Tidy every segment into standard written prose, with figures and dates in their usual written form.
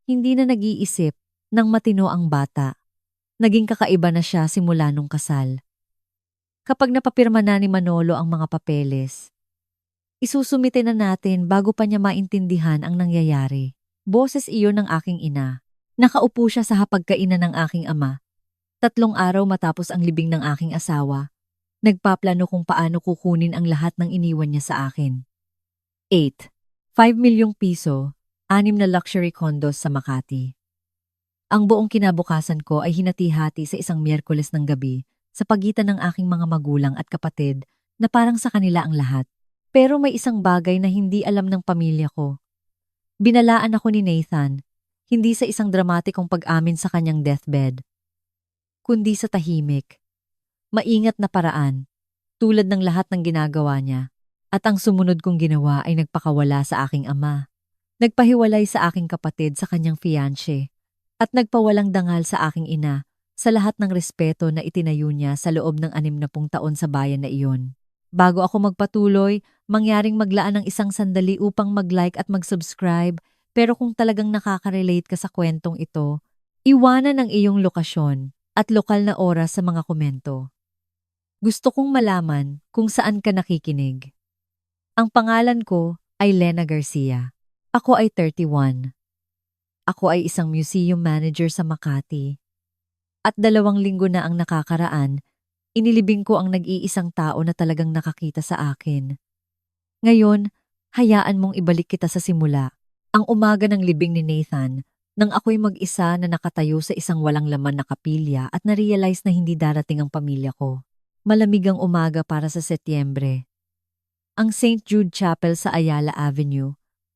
hindi na nag-iisip ng matino ang bata. Naging kakaiba na siya simula nung kasal. Kapag napapirma na ni Manolo ang mga papeles, isusumite na natin bago pa niya maintindihan ang nangyayari. Boses iyon ng aking ina. Nakaupo siya sa hapagkainan ng aking ama. 3 araw matapos ang libing ng aking asawa, nagpaplano kung paano kukunin ang lahat ng iniwan niya sa akin. 8. 5 milyong piso, 6 na luxury condos sa Makati. Ang buong kinabukasan ko ay hinati-hati sa isang Miyerkules ng gabi sa pagitan ng aking mga magulang at kapatid na parang sa kanila ang lahat. Pero may isang bagay na hindi alam ng pamilya ko. Binalaan ako ni Nathan, hindi sa isang dramatikong pag-amin sa kanyang deathbed, kundi sa tahimik, maingat na paraan, tulad ng lahat ng ginagawa niya. At ang sumunod kong ginawa ay nagpakawala sa aking ama. Nagpahiwalay sa aking kapatid sa kanyang fiancé. At nagpawalang dangal sa aking ina sa lahat ng respeto na itinayo niya sa loob ng 60 taon sa bayan na iyon. Bago ako magpatuloy, mangyaring maglaan ng isang sandali upang mag-like at mag-subscribe, pero kung talagang nakaka-relate ka sa kwentong ito, iwanan ang iyong lokasyon at lokal na oras sa mga komento. Gusto kong malaman kung saan ka nakikinig. Ang pangalan ko ay Lena Garcia. Ako ay 31. Ako ay isang museum manager sa Makati. At 2 linggo na ang nakakaraan, inilibing ko ang nag-iisang tao na talagang nakakita sa akin. Ngayon, hayaan mong ibalik kita sa simula. Ang umaga ng libing ni Nathan, nang ako'y mag-isa na nakatayo sa isang walang laman na kapilya at na-realize na hindi darating ang pamilya ko. Malamig ang umaga para sa Setyembre. Ang St. Jude Chapel sa Ayala Avenue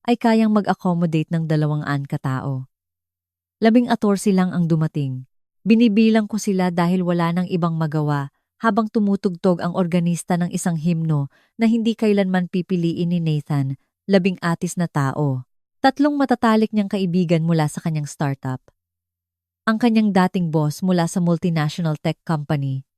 ay kayang mag-accommodate ng 200 katao. 14 lang ang dumating. Binibilang ko sila dahil wala nang ibang magawa habang tumutugtog ang organista ng isang himno na hindi kailanman pipiliin ni Nathan, 16 na tao. 3 matatalik niyang kaibigan mula sa kanyang startup. Ang kanyang dating boss mula sa multinational tech company.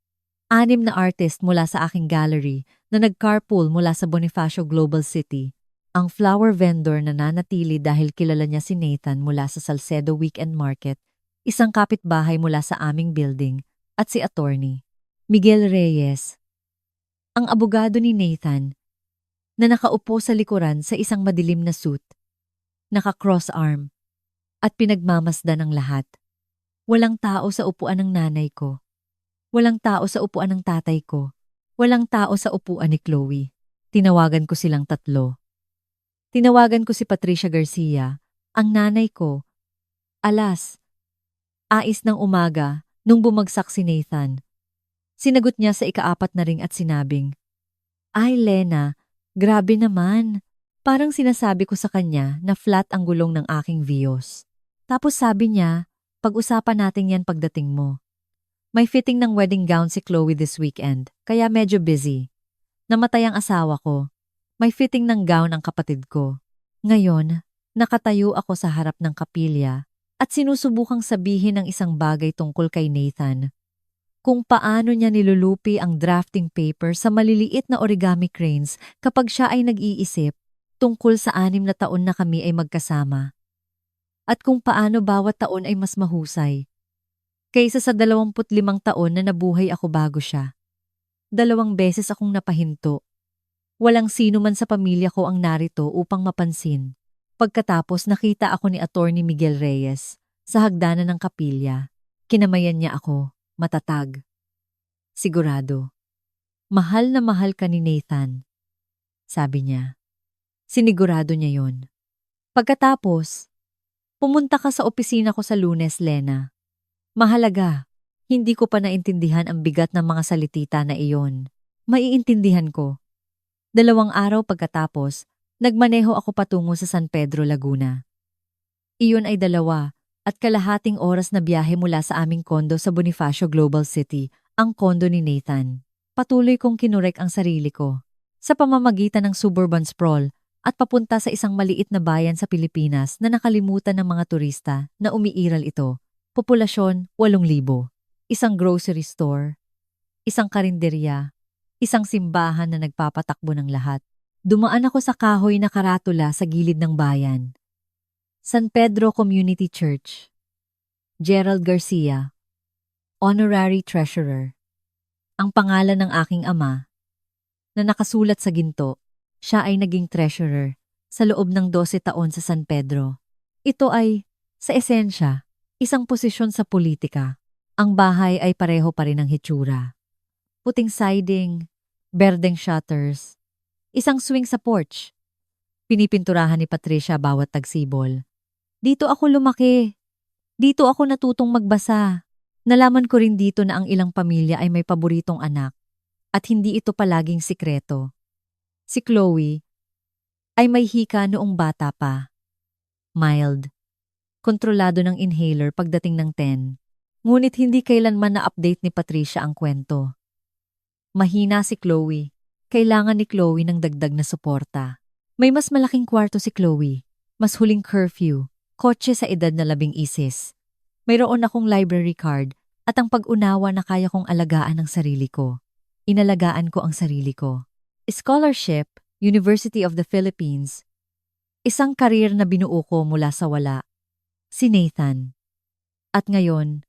6 na artist mula sa aking gallery na nag-carpool mula sa Bonifacio Global City. Ang flower vendor na nanatili dahil kilala niya si Nathan mula sa Salcedo Weekend Market, isang kapitbahay mula sa aming building, at si attorney Miguel Reyes, ang abogado ni Nathan, na nakaupo sa likuran sa isang madilim na suit, naka-cross arm, at pinagmamasdan ng lahat. Walang tao sa upuan ng nanay ko. Walang tao sa upuan ng tatay ko. Walang tao sa upuan ni Chloe. Tinawagan ko silang 3. Tinawagan ko si Patricia Garcia, ang nanay ko. Alas, ais ng umaga, nung bumagsak si Nathan. Sinagot niya sa ika-4 na ring at sinabing, "Ay Lena, grabe naman." Parang sinasabi ko sa kanya na flat ang gulong ng aking Vios. Tapos sabi niya, "Pag-usapan natin yan pagdating mo." May fitting ng wedding gown si Chloe this weekend, kaya medyo busy. Namatay ang asawa ko. May fitting ng gown ang kapatid ko. Ngayon, nakatayo ako sa harap ng kapilya at sinusubukang sabihin ng isang bagay tungkol kay Nathan. Kung paano niya nilulupi ang drafting paper sa maliliit na origami cranes kapag siya ay nag-iisip tungkol sa 6 na taon na kami ay magkasama. At kung paano bawat taon ay mas mahusay kaysa sa 25 taon na nabuhay ako bago siya. 2 beses akong napahinto. Walang sino man sa pamilya ko ang narito upang mapansin. Pagkatapos nakita ako ni attorney Miguel Reyes sa hagdanan ng kapilya. Kinamayan niya ako, matatag. "Sigurado. Mahal na mahal ka ni Nathan," sabi niya. Sinigurado niya yon. Pagkatapos, "Pumunta ka sa opisina ko sa Lunes, Lena. Mahalaga, hindi ko pa naintindihan ang bigat ng mga salitita na iyon. Maiintindihan ko." 2 araw pagkatapos, nagmaneho ako patungo sa San Pedro, Laguna. Iyon ay 2.5 oras na biyahe mula sa aming kondo sa Bonifacio Global City, ang kondo ni Nathan. Patuloy kong kinurek ang sarili ko sa pamamagitan ng suburban sprawl at papunta sa isang maliit na bayan sa Pilipinas na nakalimutan ng mga turista na umiiral ito. Populasyon, 8,000. Isang grocery store, isang karinderya, isang simbahan na nagpapatakbo ng lahat. Dumaan ako sa kahoy na karatula sa gilid ng bayan. San Pedro Community Church. Gerald Garcia, Honorary Treasurer. Ang pangalan ng aking ama, na nakasulat sa ginto, siya ay naging treasurer sa loob ng 12 taon sa San Pedro. Ito ay, sa esensya, isang posisyon sa politika. Ang bahay ay pareho pa rin ang hitsura. Puting siding, berdeng shutters, isang swing sa porch. Pinipinturahan ni Patricia bawat tagsibol. Dito ako lumaki. Dito ako natutong magbasa. Nalaman ko rin dito na ang ilang pamilya ay may paboritong anak at hindi ito palaging sikreto. Si Chloe ay may hika noong bata pa. Mild. Kontrolado ng inhaler pagdating ng 10. Ngunit hindi kailanman na-update ni Patricia ang kwento. Mahina si Chloe. Kailangan ni Chloe ng dagdag na suporta. May mas malaking kwarto si Chloe. Mas huling curfew. Kotse sa edad na 11. Mayroon akong library card at ang pag-unawa na kaya kong alagaan ang sarili ko. Inalagaan ko ang sarili ko. Scholarship, University of the Philippines. Isang karir na binuo ko mula sa wala. Si Nathan. At ngayon,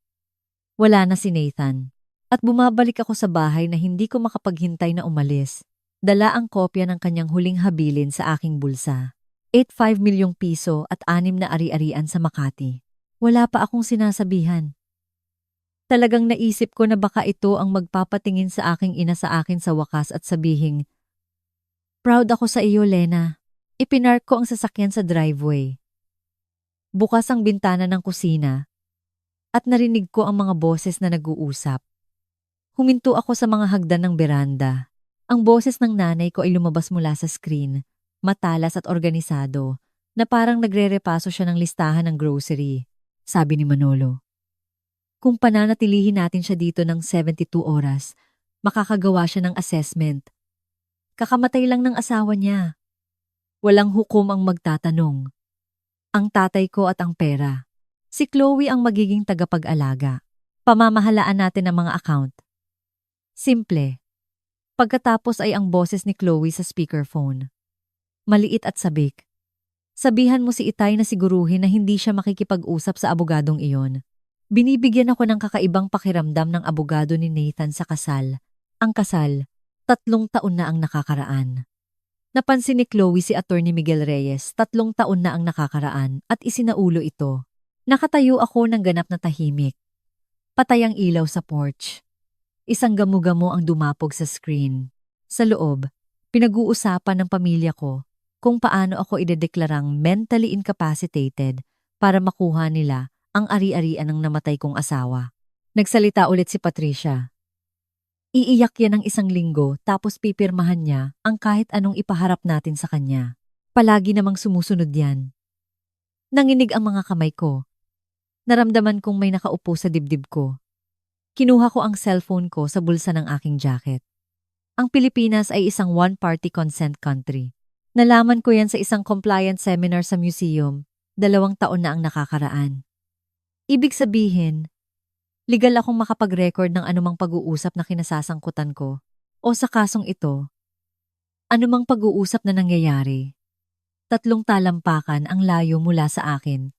wala na si Nathan. At bumabalik ako sa bahay na hindi ko makapaghintay na umalis. Dala ang kopya ng kanyang huling habilin sa aking bulsa. 85 milyong piso at 6 na ari-arian sa Makati. Wala pa akong sinasabihan. Talagang naisip ko na baka ito ang magpapatingin sa aking ina sa akin sa wakas at sabihing, "Proud ako sa iyo, Lena." Ipinark ko ang sasakyan sa driveway. Bukas ang bintana ng kusina at narinig ko ang mga boses na nag-uusap. Huminto ako sa mga hagdan ng beranda. Ang boses ng nanay ko ay lumabas mula sa screen, matalas at organisado, na parang nagre-repaso siya ng listahan ng grocery. Sabi ni Manolo, kung pananatilihin natin siya dito ng 72 oras, makakagawa siya ng assessment. Kakamatay lang ng asawa niya. Walang hukom ang magtatanong. Ang tatay ko at ang pera. Si Chloe ang magiging tagapag-alaga. Pamamahalaan natin ang mga account. Simple. Pagkatapos ay ang boses ni Chloe sa speakerphone. Maliit at sabik. Sabihan mo si Itay na siguruhin na hindi siya makikipag-usap sa abogadong iyon. Binibigyan ako ng kakaibang pakiramdam ng abogado ni Nathan sa kasal. Ang kasal, 3 taon na ang nakakaraan. Napansin ni Chloe si Attorney Miguel Reyes, 3 taon na ang nakakaraan at isinaulo ito. Nakatayo ako ng ganap na tahimik. Patay ang ilaw sa porch. Isang gamo-gamo ang dumapog sa screen. Sa loob, pinag-uusapan ng pamilya ko kung paano ako idedeklarang mentally incapacitated para makuha nila ang ari-arian ng namatay kong asawa. Nagsalita ulit si Patricia. Iiyak yan ng 1 linggo tapos pipirmahan niya ang kahit anong ipaharap natin sa kanya. Palagi namang sumusunod yan. Nanginig ang mga kamay ko. Naramdaman kong may nakaupo sa dibdib ko. Kinuha ko ang cellphone ko sa bulsa ng aking jacket. Ang Pilipinas ay isang one-party consent country. Nalaman ko yan sa isang compliance seminar sa museum, 2 taon na ang nakakaraan. Ibig sabihin, legal akong makapag-record ng anumang pag-uusap na kinasasangkutan ko o sa kasong ito, anumang pag-uusap na nangyayari. 3 talampakan ang layo mula sa akin.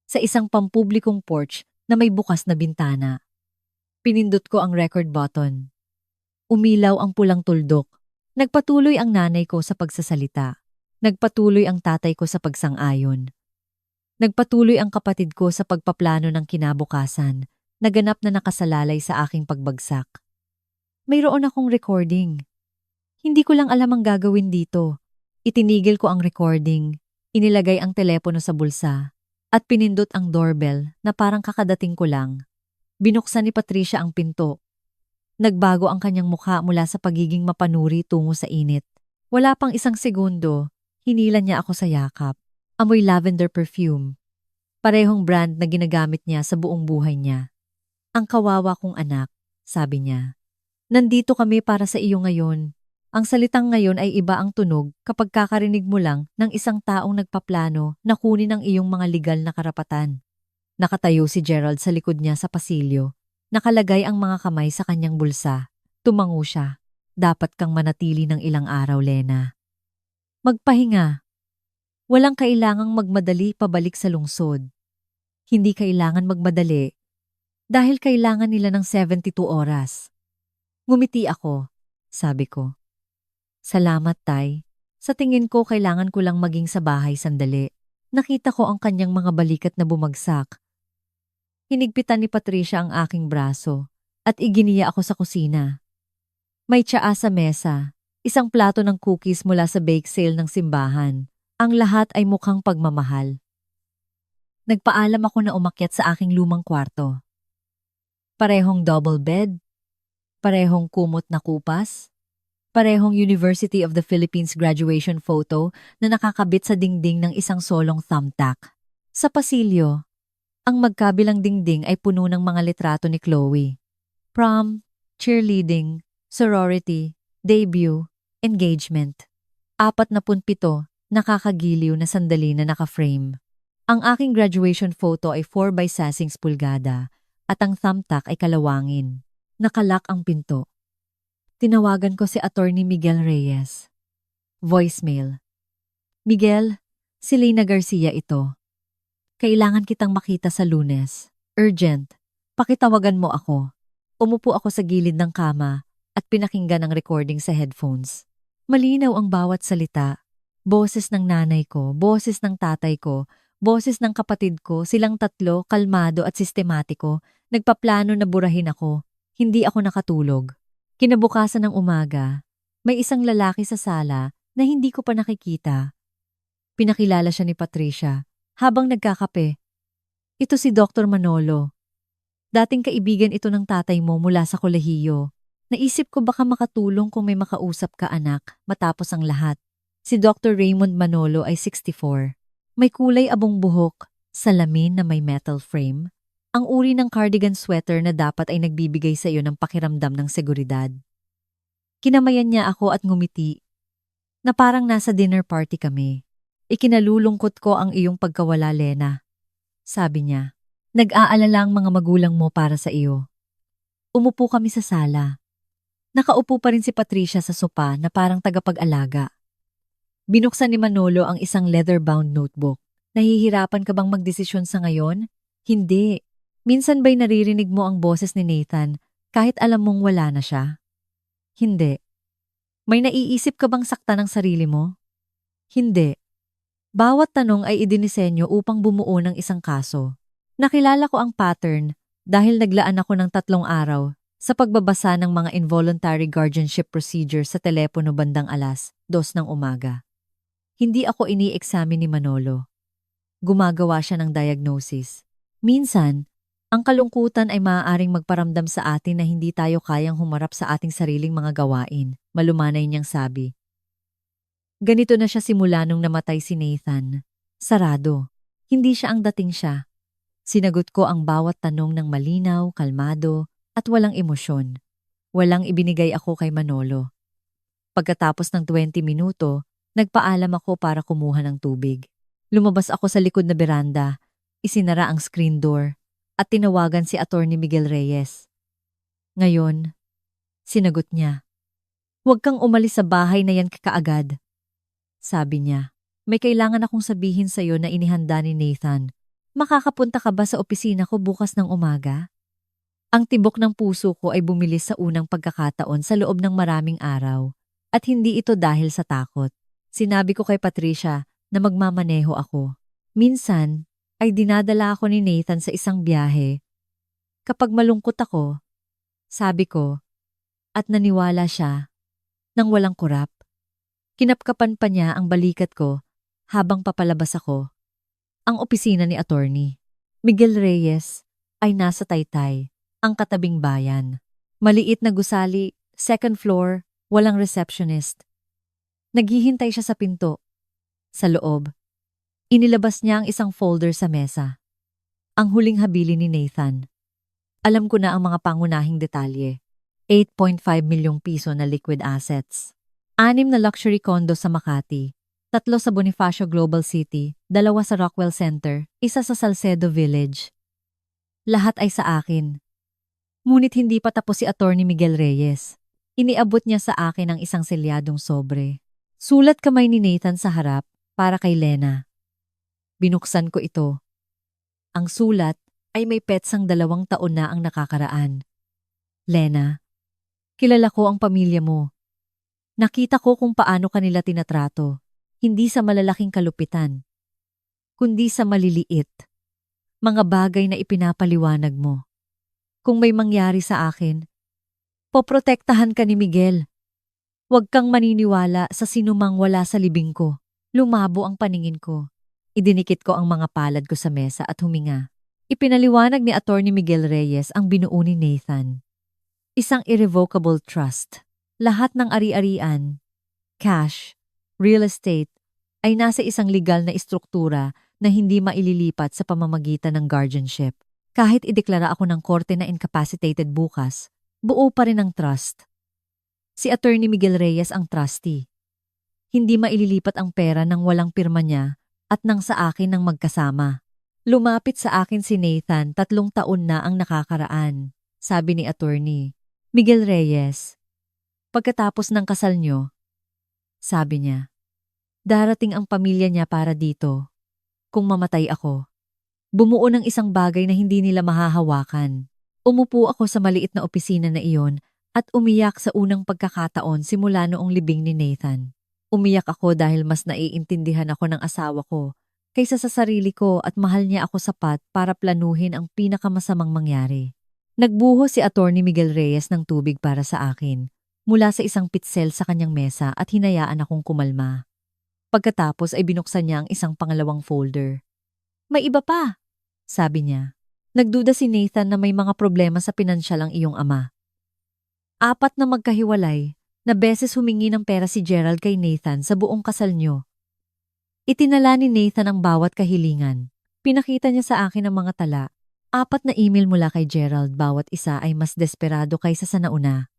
Sa isang pampublikong porch na may bukas na bintana. Pinindot ko ang record button. Umilaw ang pulang tuldok. Nagpatuloy ang nanay ko sa pagsasalita. Nagpatuloy ang tatay ko sa pagsang-ayon. Nagpatuloy ang kapatid ko sa pagpaplano ng kinabukasan, naganap na nakasalalay sa aking pagbagsak. Mayroon akong recording. Hindi ko lang alam ang gagawin dito. Itinigil ko ang recording, inilagay ang telepono sa bulsa, at pinindot ang doorbell na parang kakadating ko lang. Binuksan ni Patricia ang pinto. Nagbago ang kanyang mukha mula sa pagiging mapanuri tungo sa init. Wala pang 1 segundo, hinila niya ako sa yakap. Amoy lavender perfume. Parehong brand na ginagamit niya sa buong buhay niya. Ang kawawa kong anak, sabi niya. Nandito kami para sa iyo ngayon. Ang salitang ngayon ay iba ang tunog kapag kakarinig mo lang ng isang taong nagpaplano na kunin ang iyong mga legal na karapatan. Nakatayo si Gerald sa likod niya sa pasilyo. Nakalagay ang mga kamay sa kanyang bulsa. Tumango siya. Dapat kang manatili ng ilang araw, Lena. Magpahinga. Walang kailangang magmadali pabalik sa lungsod. Hindi kailangan magmadali dahil kailangan nila ng 72 oras. Ngumiti ako. Sabi ko, salamat, Tay. Sa tingin ko kailangan ko lang maging sa bahay sandali. Nakita ko ang kanyang mga balikat na bumagsak. Hinigpitan ni Patricia ang aking braso at iginiya ako sa kusina. May tsaa sa mesa, isang plato ng cookies mula sa bake sale ng simbahan. Ang lahat ay mukhang pagmamahal. Nagpaalam ako na umakyat sa aking lumang kwarto. Parehong double bed, parehong kumot na kupas, parehong University of the Philippines graduation photo na nakakabit sa dingding ng isang solong thumbtack. Sa pasilyo, ang magkabilang dingding ay puno ng mga litrato ni Chloe. Prom, cheerleading, sorority, debut, engagement. 47 nakakagiliw na sandali na naka-frame. Ang aking graduation photo ay 4x6 pulgada at ang thumbtack ay kalawangin. Nakalak ang pinto. Tinawagan ko si Attorney Miguel Reyes. Voicemail. Miguel, si Leyna Garcia ito. Kailangan kitang makita sa Lunes. Urgent. Pakitawagan mo ako. Umupo ako sa gilid ng kama at pinakinggan ang recording sa headphones. Malinaw ang bawat salita. Boses ng nanay ko, boses ng tatay ko, boses ng kapatid ko, silang tatlo, kalmado at sistematiko, nagpaplano na burahin ako. Hindi ako nakatulog. Kinabukasan ng umaga, may isang lalaki sa sala na hindi ko pa nakikita. Pinakilala siya ni Patricia habang nagkakape. Ito si Dr. Manolo. Dating kaibigan ito ng tatay mo mula sa kolehiyo. Naisip ko baka makatulong kung may makausap ka, anak, matapos ang lahat. Si Dr. Raymond Manolo ay 64. May kulay abong buhok, salamin na may metal frame. Ang uri ng cardigan sweater na dapat ay nagbibigay sa iyo ng pakiramdam ng seguridad. Kinamayan niya ako at ngumiti, na parang nasa dinner party kami. Ikinalulungkot ko ang iyong pagkawala, Lena. Sabi niya, nag-aalala ang mga magulang mo para sa iyo. Umupo kami sa sala. Nakaupo pa rin si Patricia sa sopa na parang tagapag-alaga. Binuksan ni Manolo ang isang leather-bound notebook. Nahihirapan ka bang magdesisyon sa ngayon? Hindi. Minsan ba'y naririnig mo ang boses ni Nathan kahit alam mong wala na siya? Hindi. May naiisip ka bang sakta ng sarili mo? Hindi. Bawat tanong ay idinisenyo upang bumuo ng isang kaso. Nakilala ko ang pattern dahil naglaan ako ng 3 araw sa pagbabasa ng mga involuntary guardianship procedure sa telepono bandang 2:00 ng umaga. Hindi ako ini-examine ni Manolo. Gumagawa siya ng diagnosis. Minsan, ang kalungkutan ay maaaring magparamdam sa atin na hindi tayo kayang humarap sa ating sariling mga gawain, malumanay niyang sabi. Ganito na siya simula nung namatay si Nathan. Sarado. Hindi siya ang dating siya. Sinagot ko ang bawat tanong ng malinaw, kalmado, at walang emosyon. Walang ibinigay ako kay Manolo. Pagkatapos ng 20 minuto, nagpaalam ako para kumuha ng tubig. Lumabas ako sa likod na beranda, isinara ang screen door, at tinawagan si Attorney Miguel Reyes. Ngayon, sinagot niya, "Huwag kang umalis sa bahay na yan kaagad." Sabi niya, "May kailangan akong sabihin sa'yo na inihanda ni Nathan. Makakapunta ka ba sa opisina ko bukas ng umaga?" Ang tibok ng puso ko ay bumilis sa unang pagkakataon sa loob ng maraming araw, at hindi ito dahil sa takot. Sinabi ko kay Patricia na magmamaneho ako. Minsan ay dinadala ako ni Nathan sa isang biyahe. Kapag malungkot ako, sabi ko, at naniwala siya, nang walang kurap. Kinapkapan pa niya ang balikat ko habang papalabas ako. Ang opisina ni Attorney Miguel Reyes ay nasa Taytay, ang katabing bayan. Maliit na gusali, 2nd floor, walang receptionist. Naghihintay siya sa pinto. Sa loob, inilabas niya ang isang folder sa mesa. Ang huling habili ni Nathan. Alam ko na ang mga pangunahing detalye. 8.5 milyong piso na liquid assets. 6 na luxury condo sa Makati. 3 sa Bonifacio Global City, 2 sa Rockwell Center, 1 sa Salcedo Village. Lahat ay sa akin. Ngunit hindi pa tapos si Attorney Miguel Reyes. Iniabot niya sa akin ang isang selyadong sobre. Sulat kamay ni Nathan sa harap, para kay Lena. Binuksan ko ito. Ang sulat ay may petsang 2 taon na ang nakakaraan. Lena, kilala ko ang pamilya mo. Nakita ko kung paano kanila tinatrato, hindi sa malalaking kalupitan, kundi sa maliliit, mga bagay na ipinapaliwanag mo. Kung may mangyari sa akin, poprotektahan ka ni Miguel. Huwag kang maniniwala sa sinumang wala sa libing ko. Lumabo ang paningin ko. Idinikit ko ang mga palad ko sa mesa at huminga. Ipinaliwanag ni Attorney Miguel Reyes ang binuo ni Nathan. Isang irrevocable trust. Lahat ng ari-arian, cash, real estate, ay nasa isang legal na istruktura na hindi maililipat sa pamamagitan ng guardianship. Kahit ideklara ako ng korte na incapacitated bukas, buo pa rin ang trust. Si Attorney Miguel Reyes ang trustee. Hindi maililipat ang pera nang walang pirma niya at nang sa akin ng magkasama. Lumapit sa akin si Nathan, 3 taon na ang nakakaraan. Sabi ni Attorney Miguel Reyes, pagkatapos ng kasal niyo, sabi niya, darating ang pamilya niya para dito. Kung mamatay ako, bumuo ng isang bagay na hindi nila mahahawakan. Umupo ako sa maliit na opisina na iyon at umiyak sa unang pagkakataon simula noong libing ni Nathan. Umiyak ako dahil mas naiintindihan ako ng asawa ko kaysa sa sarili ko at mahal niya ako sapat para planuhin ang pinakamasamang mangyari. Nagbuho si Attorney Miguel Reyes ng tubig para sa akin mula sa isang pitsel sa kanyang mesa at hinayaan akong kumalma. Pagkatapos ay binuksan niya ang isang pangalawang folder. May iba pa, sabi niya. Nagduda si Nathan na may mga problema sa pinansyal ang iyong ama. 4 na magkahiwalay na beses humingi ng pera si Gerald kay Nathan sa buong kasal niyo. Itinala ni Nathan ang bawat kahilingan. Pinakita niya sa akin ang mga tala. 4 na email mula kay Gerald, bawat isa ay mas desperado kaysa sa nauna.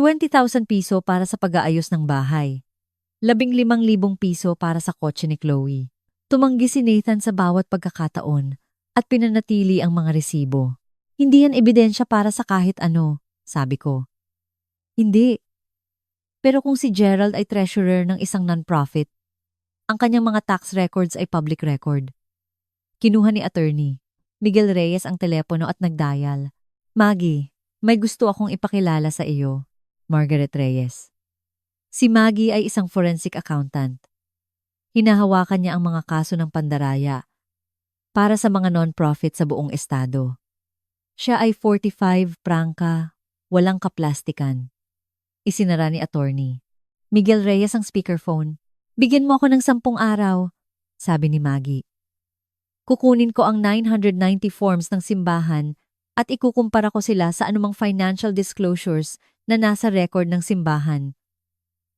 20,000 piso para sa pag-aayos ng bahay. 15,000 piso para sa kotse ni Chloe. Tumanggi si Nathan sa bawat pagkakataon at pinanatili ang mga resibo. Hindi yan ebidensya para sa kahit ano, sabi ko. Hindi. Pero kung si Gerald ay treasurer ng isang non-profit, ang kanyang mga tax records ay public record. Kinuha ni Attorney Miguel Reyes ang telepono at nagdial. Maggie, may gusto akong ipakilala sa iyo. Margaret Reyes. Si Maggie ay isang forensic accountant. Hinahawakan niya ang mga kaso ng pandaraya para sa mga non-profit sa buong estado. Siya ay 45, prangka, walang kaplastikan. Isinara ni Attorney Miguel Reyes ang speakerphone. Bigyan mo ako ng 10 araw, sabi ni Maggie. Kukunin ko ang 990 forms ng simbahan at ikukumpara ko sila sa anumang financial disclosures na nasa record ng simbahan.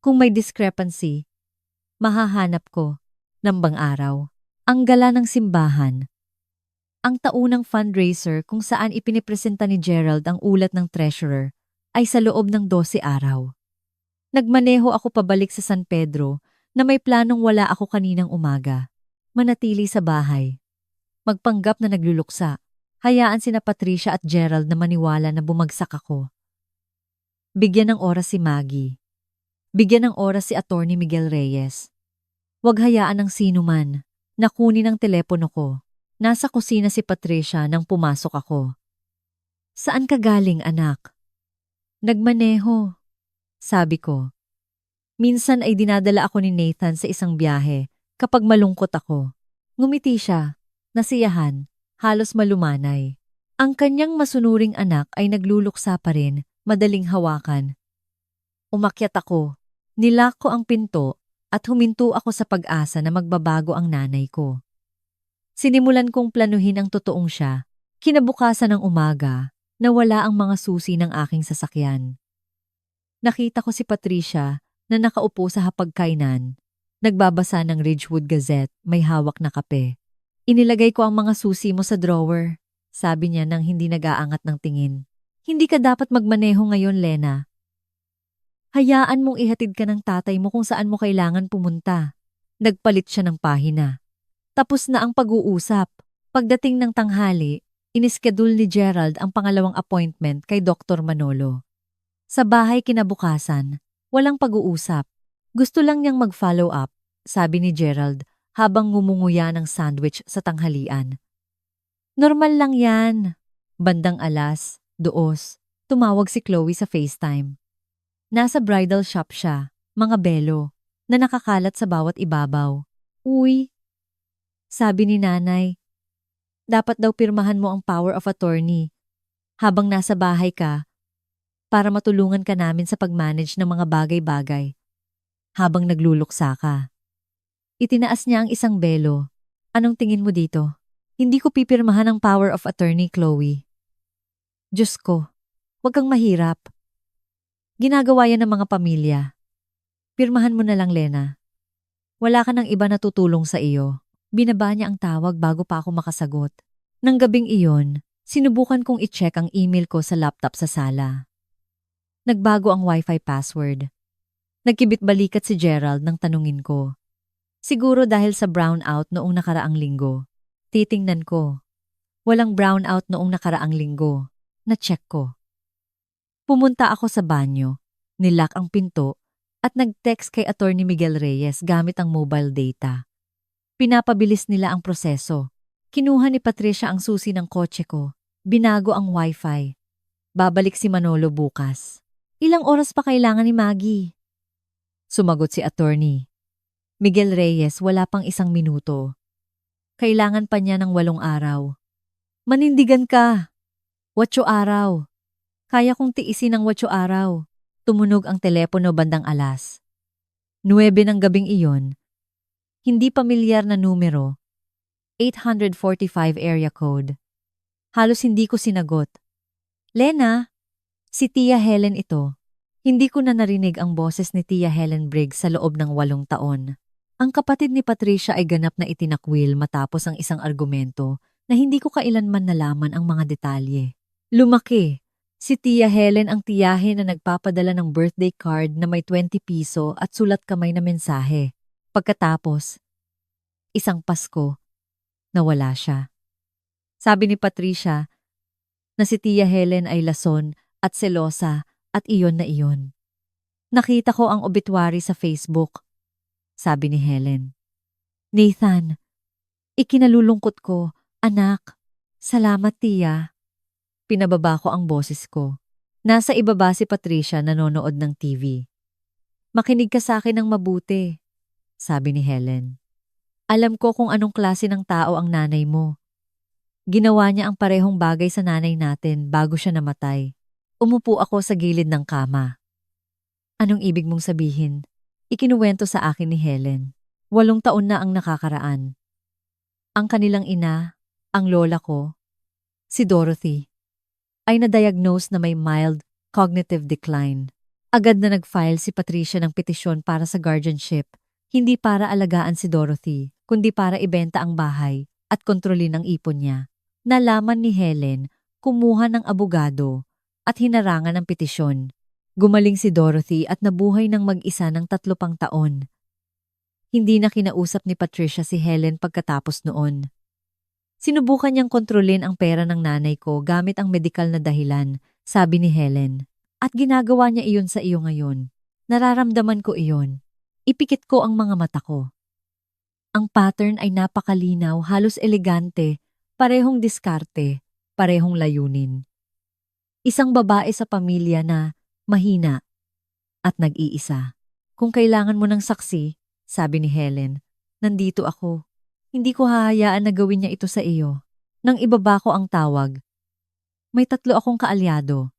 Kung may discrepancy, mahahanap ko ng bang-araw. Ang gala ng simbahan. Ang taunang fundraiser kung saan ipinipresenta ni Gerald ang ulat ng treasurer ay sa loob ng 12 araw. Nagmaneho ako pabalik sa San Pedro na may planong wala ako kaninang umaga. Manatili sa bahay. Magpanggap na nagluluksa. Hayaan sina Patricia at Gerald na maniwala na bumagsak ako. Bigyan ng oras si Maggie. Bigyan ng oras si Attorney Miguel Reyes. Huwag hayaan ng sino man na kunin ang telepono ko. Nasa kusina si Patricia nang pumasok ako. Saan ka galing, anak? Nagmaneho, sabi ko. Minsan ay dinadala ako ni Nathan sa isang biyahe kapag malungkot ako. Ngumiti siya, nasiyahan, halos malumanay. Ang kanyang masunuring anak ay nagluluksa pa rin, madaling hawakan. Umakyat ako, nilak ko ang pinto at huminto ako sa pag-asa na magbabago ang nanay ko. Sinimulan kong planuhin ang totoong siya. Kinabukasan ng umaga, nawala ang mga susi ng aking sasakyan. Nakita ko si Patricia na nakaupo sa hapagkainan, nagbabasa ng Ridgewood Gazette, may hawak na kape. Inilagay ko ang mga susi mo sa drawer, sabi niya nang hindi nag-aangat ng tingin. Hindi ka dapat magmaneho ngayon, Lena. Hayaan mong ihatid ka ng tatay mo kung saan mo kailangan pumunta. Nagpalit siya ng pahina. Tapos na ang pag-uusap. Pagdating ng tanghali, inischedule ni Gerald ang pangalawang appointment kay Dr. Manolo. Sa bahay kinabukasan, walang pag-uusap. Gusto lang niyang mag-follow up sabi ni Gerald habang ngumunguya ng sandwich sa tanghalian. Normal lang yan. Bandang 2:00, tumawag si Chloe sa FaceTime. Nasa bridal shop siya, mga belo, na nakakalat sa bawat ibabaw. Uy, sabi ni nanay, dapat daw pirmahan mo ang power of attorney habang nasa bahay ka para matulungan ka namin sa pag-manage ng mga bagay-bagay habang nagluluksa ka. Itinaas niya ang isang belo. Anong tingin mo dito? Hindi ko pipirmahan ang power of attorney, Chloe. Diyos ko, huwag kang mahirap. Ginagawa yan ng mga pamilya. Pirmahan mo na lang, Lena. Wala ka ng iba na tutulong sa iyo. Binaba niya ang tawag bago pa ako makasagot. Nang gabing iyon, sinubukan kong i-check ang email ko sa laptop sa sala. Nagbago ang wifi password. Nagkibit-balikat si Gerald nang tanungin ko. Siguro dahil sa brownout noong nakaraang linggo. Titingnan ko. Walang brownout noong nakaraang linggo. Na-check ko. Pumunta ako sa banyo, nilock ang pinto, at nag-text kay Attorney Miguel Reyes gamit ang mobile data. Pinapabilis nila ang proseso. Kinuha ni Patricia ang susi ng kotse ko. Binago ang wifi. Babalik si Manolo bukas. Ilang oras pa kailangan ni Maggie? Sumagot si Attorney. Miguel Reyes, wala pang 1 minuto. Kailangan pa niya ng 8 araw. Manindigan ka. 8 araw. Kaya kong tiisin ng 8 araw. Tumunog ang telepono bandang 9:00 ng gabing iyon. Hindi pamilyar na numero. 845 area code. Halos hindi ko sinagot. Lena, si Tia Helen ito. Hindi ko na narinig ang boses ni Tia Helen Briggs sa loob ng 8 taon. Ang kapatid ni Patricia ay ganap na itinakwil matapos ang isang argumento na hindi ko kailanman nalaman ang mga detalye. Lumaki. Si Tia Helen ang tiyahin na nagpapadala ng birthday card na may 20 piso at sulat kamay na mensahe. Pagkatapos, isang Pasko, nawala siya. Sabi ni Patricia na si Tia Helen ay lason at selosa at iyon na iyon. Nakita ko ang obituary sa Facebook. Sabi ni Helen. Nathan, ikinalulungkot ko, anak. Salamat, Tia. Pinababa ko ang boses ko. Nasa ibaba si Patricia nanonood ng TV. Makinig ka sa akin ng mabuti, sabi ni Helen. Alam ko kung anong klase ng tao ang nanay mo. Ginawa niya ang parehong bagay sa nanay natin bago siya namatay. Umupo ako sa gilid ng kama. Anong ibig mong sabihin? Ikinuwento sa akin ni Helen. 8 taon na ang nakakaraan. Ang kanilang ina, ang lola ko, si Dorothy, ay na-diagnose na may mild cognitive decline. Agad na nag-file si Patricia ng petisyon para sa guardianship, hindi para alagaan si Dorothy, kundi para ibenta ang bahay at kontrolin ang ipon niya. Nalaman ni Helen, kumuha ng abogado at hinarangan ng petisyon. Gumaling si Dorothy at nabuhay ng mag-isa ng 3 pang taon. Hindi na kinausap ni Patricia si Helen pagkatapos noon. Sinubukan niyang kontrolin ang pera ng nanay ko gamit ang medikal na dahilan, sabi ni Helen. At ginagawa niya iyon sa iyo ngayon. Nararamdaman ko iyon. Ipikit ko ang mga mata ko. Ang pattern ay napakalinaw, halos elegante, parehong diskarte, parehong layunin. Isang babae sa pamilya na mahina at nag-iisa. Kung kailangan mo ng saksi, sabi ni Helen, nandito ako. Hindi ko hahayaan na gawin niya ito sa iyo. Nang ibaba ko ang tawag, may 3 akong kaalyado.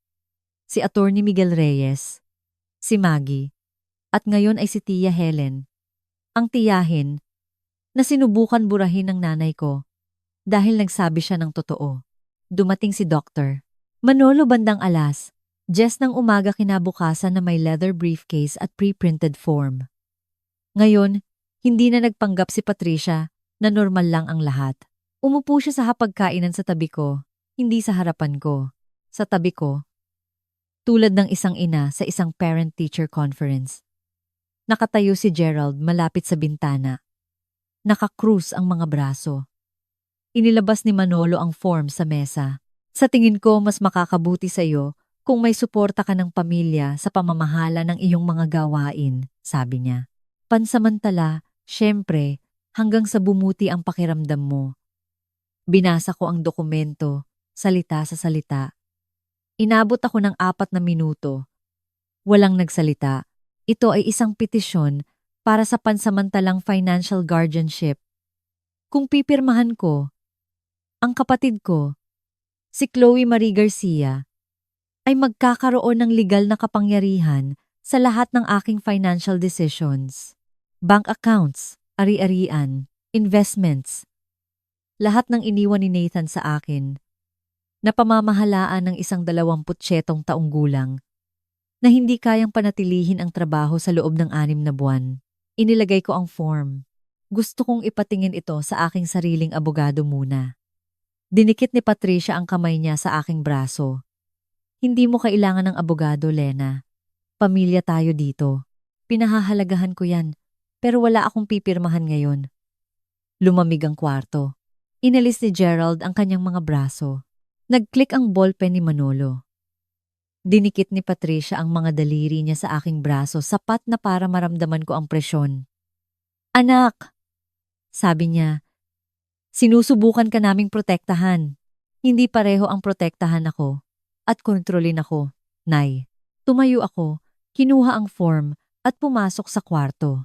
Si Attorney Miguel Reyes, si Maggie, at ngayon ay si Tia Helen. Ang tiyahin na sinubukan burahin ng nanay ko dahil nagsabi siya ng totoo. Dumating si Dr. Manolo bandang 10:00 ng umaga kinabukasan na may leather briefcase at pre-printed form. Ngayon, hindi na nagpanggap si Patricia na normal lang ang lahat. Umupo siya sa hapagkainan sa tabi ko, hindi sa harapan ko. Sa tabi ko, tulad ng isang ina sa isang parent-teacher conference. Nakatayo si Gerald malapit sa bintana. Nakakrus ang mga braso. Inilabas ni Manolo ang form sa mesa. Sa tingin ko, mas makakabuti sa iyo kung may suporta ka ng pamilya sa pamamahala ng iyong mga gawain, sabi niya. Pansamantala, Siyempre, hanggang sa bumuti ang pakiramdam mo. Binasa ko ang dokumento, salita sa salita. Inabot ako ng 4 na minuto. Walang nagsalita. Ito ay isang petisyon para sa pansamantalang financial guardianship. Kung pipirmahan ko, ang kapatid ko, si Chloe Marie Garcia, ay magkakaroon ng legal na kapangyarihan sa lahat ng aking financial decisions. Bank accounts, ari-arian, investments, lahat ng iniwan ni Nathan sa akin, na pamamahalaan ng isang 27 taong gulang, na hindi kayang panatilihin ang trabaho sa loob ng 6 na buwan. Inilagay ko ang form. Gusto kong ipatingin ito sa aking sariling abogado muna. Dinikit ni Patricia ang kamay niya sa aking braso. Hindi mo kailangan ng abogado, Lena. Pamilya tayo dito. Pinahahalagahan ko yan, pero wala akong pipirmahan ngayon. Lumamig ang kwarto. Inalis ni Gerald ang kanyang mga braso. Nag-click ang ballpen ni Manolo. Dinikit ni Patricia ang mga daliri niya sa aking braso sapat na para maramdaman ko ang presyon. Anak, sabi niya, sinusubukan ka naming protektahan. Hindi pareho ang protektahan ako at kontrolin ako, Nay. Tumayo ako, kinuha ang form at pumasok sa kwarto.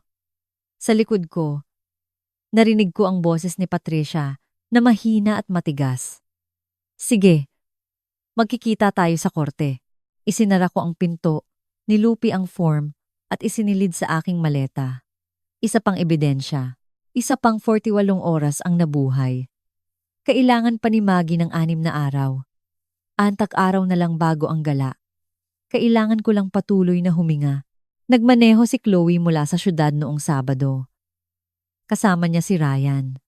Sa likod ko, narinig ko ang boses ni Patricia na mahina at matigas. Sige, magkikita tayo sa korte. Isinara ko ang pinto, nilupi ang form at isinilid sa aking maleta. Isa pang ebidensya. Isa pang 48 oras ang nabuhay. Kailangan pa ni Maggie ng 6 na araw. Antak-araw na lang bago ang gala. Kailangan ko lang patuloy na huminga. Nagmaneho si Chloe mula sa syudad noong Sabado. Kasama niya si Ryan.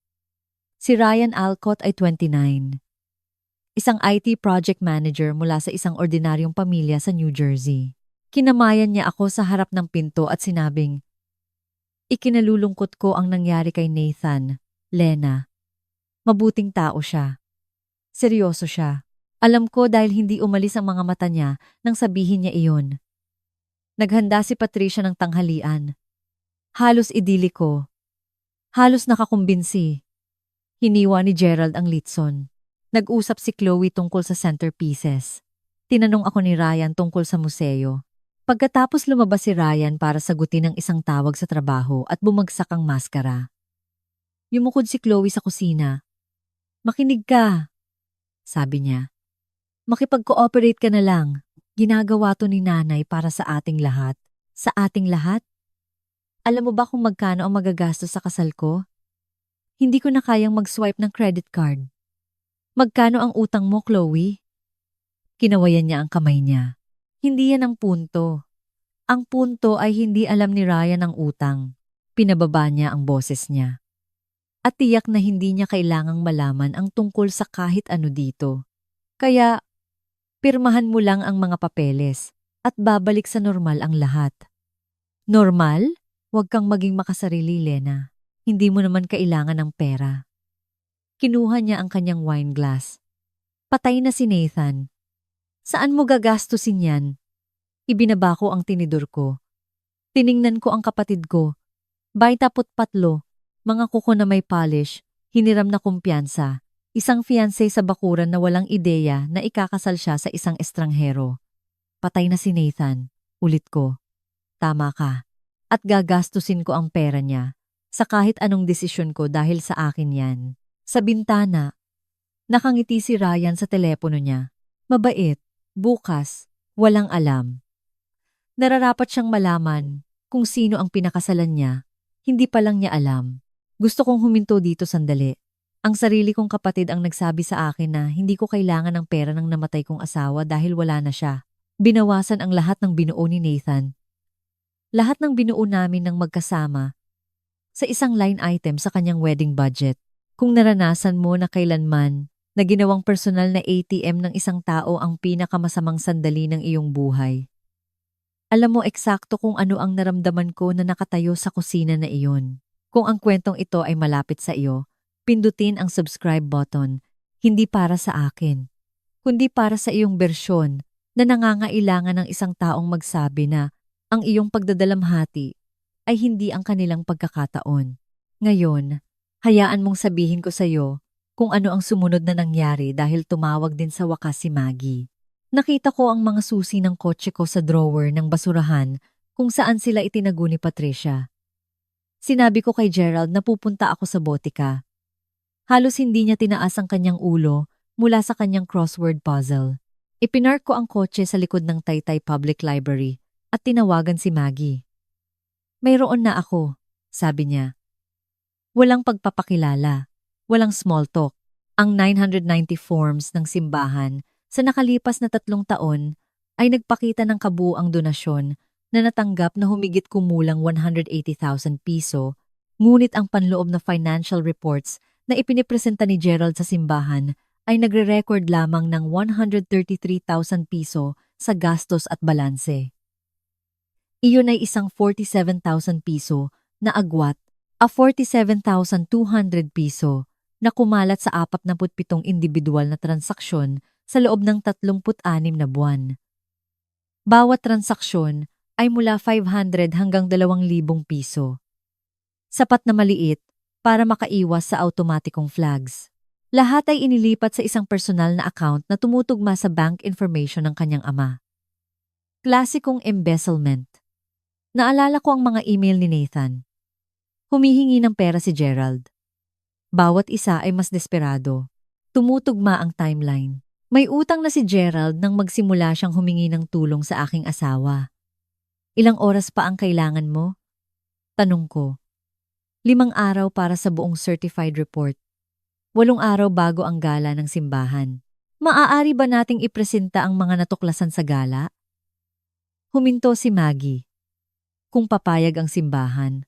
Si Ryan Alcott ay 29. Isang IT project manager mula sa isang ordinaryong pamilya sa New Jersey. Kinamayan niya ako sa harap ng pinto at sinabing, ikinalulungkot ko ang nangyari kay Nathan, Lena. Mabuting tao siya. Seryoso siya. Alam ko dahil hindi umalis ang mga mata niya nang sabihin niya iyon. Naghanda si Patricia ng tanghalian. Halos idiliko. Halos nakakumbinsi. Hiniwa ni Gerald ang litson. Nag-usap si Chloe tungkol sa centerpieces. Tinanong ako ni Ryan tungkol sa museo. Pagkatapos lumabas si Ryan para sagutin ang isang tawag sa trabaho at bumagsak ang maskara. Yumukod si Chloe sa kusina. Makinig ka, sabi niya. Makipag-cooperate ka na lang. Ginagawa to ni nanay para sa ating lahat. Sa ating lahat? Alam mo ba kung magkano ang magagastos sa kasal ko? Hindi ko na kayang mag-swipe ng credit card. Magkano ang utang mo, Chloe? Kinawayan niya ang kamay niya. Hindi yan ang punto. Ang punto ay hindi alam ni Ryan ang utang. Pinababa niya ang boses niya. At tiyak na hindi niya kailangang malaman ang tungkol sa kahit ano dito. Kaya, pirmahan mo lang ang mga papeles at babalik sa normal ang lahat. Normal? Huwag kang maging makasarili, Lena. Hindi mo naman kailangan ng pera. Kinuha niya ang kanyang wine glass. Patay na si Nathan. Saan mo gagastusin yan? Ibinaba ko ang tinidor ko. Tiningnan ko ang kapatid ko. 24, mga kuko na may polish, hiniram na kumpiyansa. Isang fiancé sa bakuran na walang ideya na ikakasal siya sa isang estranghero. Patay na si Nathan. Ulit ko. Tama ka. At gagastusin ko ang pera niya sa kahit anong desisyon ko dahil sa akin yan. Sa bintana, nakangiti si Ryan sa telepono niya. Mabait, bukas, walang alam. Nararapat siyang malaman kung sino ang pinakasalan niya. Hindi pa lang niya alam. Gusto kong huminto dito sandali. Ang sarili kong kapatid ang nagsabi sa akin na hindi ko kailangan ng pera ng namatay kong asawa dahil wala na siya. Binawasan ang lahat ng binuo ni Nathan. Lahat ng binuo namin ng magkasama sa isang line item sa kanyang wedding budget. Kung naranasan mo na kailanman na ginawang personal na ATM ng isang tao ang pinakamasamang sandali ng iyong buhay. Alam mo eksakto kung ano ang naramdaman ko na nakatayo sa kusina na iyon. Kung ang kwentong ito ay malapit sa iyo, pindutin ang subscribe button, hindi para sa akin, kundi para sa iyong bersyon na nangangailangan ng isang taong magsabi na ang iyong pagdadalamhati ay hindi ang kanilang pagkakataon. Ngayon, hayaan mong sabihin ko sa'yo kung ano ang sumunod na nangyari dahil tumawag din sa wakas si Maggie. Nakita ko ang mga susi ng kotse ko sa drawer ng basurahan kung saan sila itinago ni Patricia. Sinabi ko kay Gerald na pupunta ako sa botika. Halos hindi niya tinaas ang kanyang ulo mula sa kanyang crossword puzzle. Ipinark ko ang kotse sa likod ng Taytay Public Library at tinawagan si Maggie. Mayroon na ako, sabi niya. Walang pagpapakilala, walang small talk. Ang 990 forms ng simbahan sa nakalipas na 3 taon ay nagpakita ng kabuuang donasyon na natanggap na humigit kumulang 180,000 piso, ngunit ang panloob na financial reports na ipinipresenta ni Gerald sa simbahan ay nagre-record lamang ng 133,000 piso sa gastos at balanse. Iyon ay isang 47,000 piso na agwat, a 47,200 piso na kumalat sa 47 individual na transaksyon sa loob ng 36 na buwan. Bawat transaksyon ay mula 500 hanggang 2,000 piso. Sapat na maliit para makaiwas sa automatikong flags. Lahat ay inilipat sa isang personal na account na tumutugma sa bank information ng kanyang ama. Klasikong embezzlement. Naalala ko ang mga email ni Nathan. Humihingi ng pera si Gerald. Bawat isa ay mas desperado. Tumutugma ang timeline. May utang na si Gerald nang magsimula siyang humingi ng tulong sa aking asawa. Ilang oras pa ang kailangan mo? Tanong ko. 5 araw para sa buong certified report. 8 araw bago ang gala ng simbahan. Maaari ba nating ipresenta ang mga natuklasan sa gala? Huminto si Maggie. Kung papayag ang simbahan.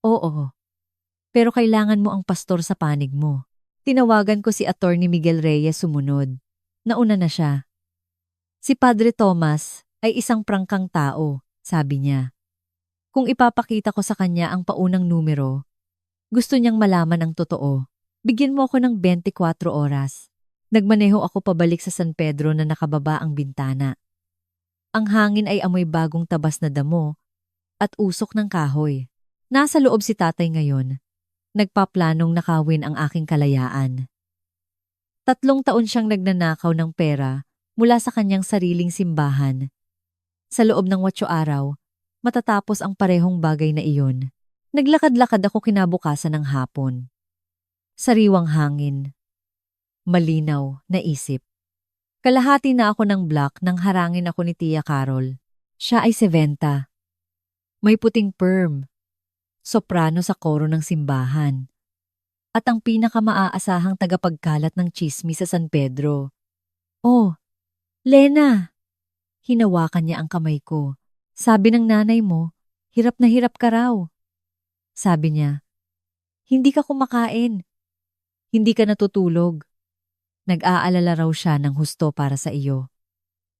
Oo. Pero kailangan mo ang pastor sa panig mo. Tinawagan ko si Attorney Miguel Reyes sumunod. Nauna na siya. Si Padre Thomas ay isang prangkang tao, sabi niya. Kung ipapakita ko sa kanya ang paunang numero, gusto niyang malaman ang totoo. Bigyan mo ako ng 24 oras. Nagmaneho ako pabalik sa San Pedro na nakababa ang bintana. Ang hangin ay amoy bagong tabas na damo at usok ng kahoy. Nasa loob si tatay ngayon. Nagpaplanong nakawin ang aking kalayaan. 3 taon siyang nagnanakaw ng pera mula sa kanyang sariling simbahan. Sa loob ng 8 araw, matatapos ang parehong bagay na iyon. Naglakad-lakad ako kinabukasan ng hapon. Sariwang hangin. Malinaw na isip. Kalahati na ako ng block nang harangin ako ni Tia Carol. Siya ay 70. May puting perm. Soprano sa koro ng simbahan. At ang pinakamaasahang tagapagkalat ng tsismis sa San Pedro. Oh, Lena! Hinawakan niya ang kamay ko. Sabi ng nanay mo, hirap na hirap ka raw. Sabi niya, hindi ka kumakain. Hindi ka natutulog. Nag-aalala raw siya ng husto para sa iyo.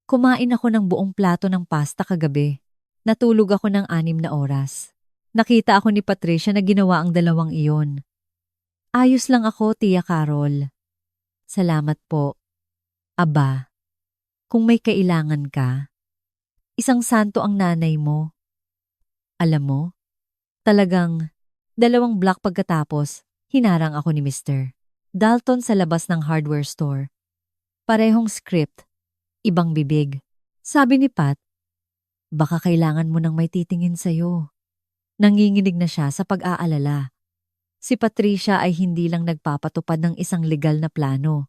Kumain ako ng buong plato ng pasta kagabi. Natulog ako ng 6 na oras. Nakita ako ni Patricia na ginawa ang 2 iyon. Ayos lang ako, Tia Carol. Salamat po. Aba, kung may kailangan ka, isang santo ang nanay mo. Alam mo, talagang 2 block pagkatapos, hinarang ako ni Mr. Dalton sa labas ng hardware store. Parehong script, ibang bibig. Sabi ni Pat, baka kailangan mo nang may titingin sa'yo. Nanginginig na siya sa pag-aalala. Si Patricia ay hindi lang nagpapatupad ng isang legal na plano.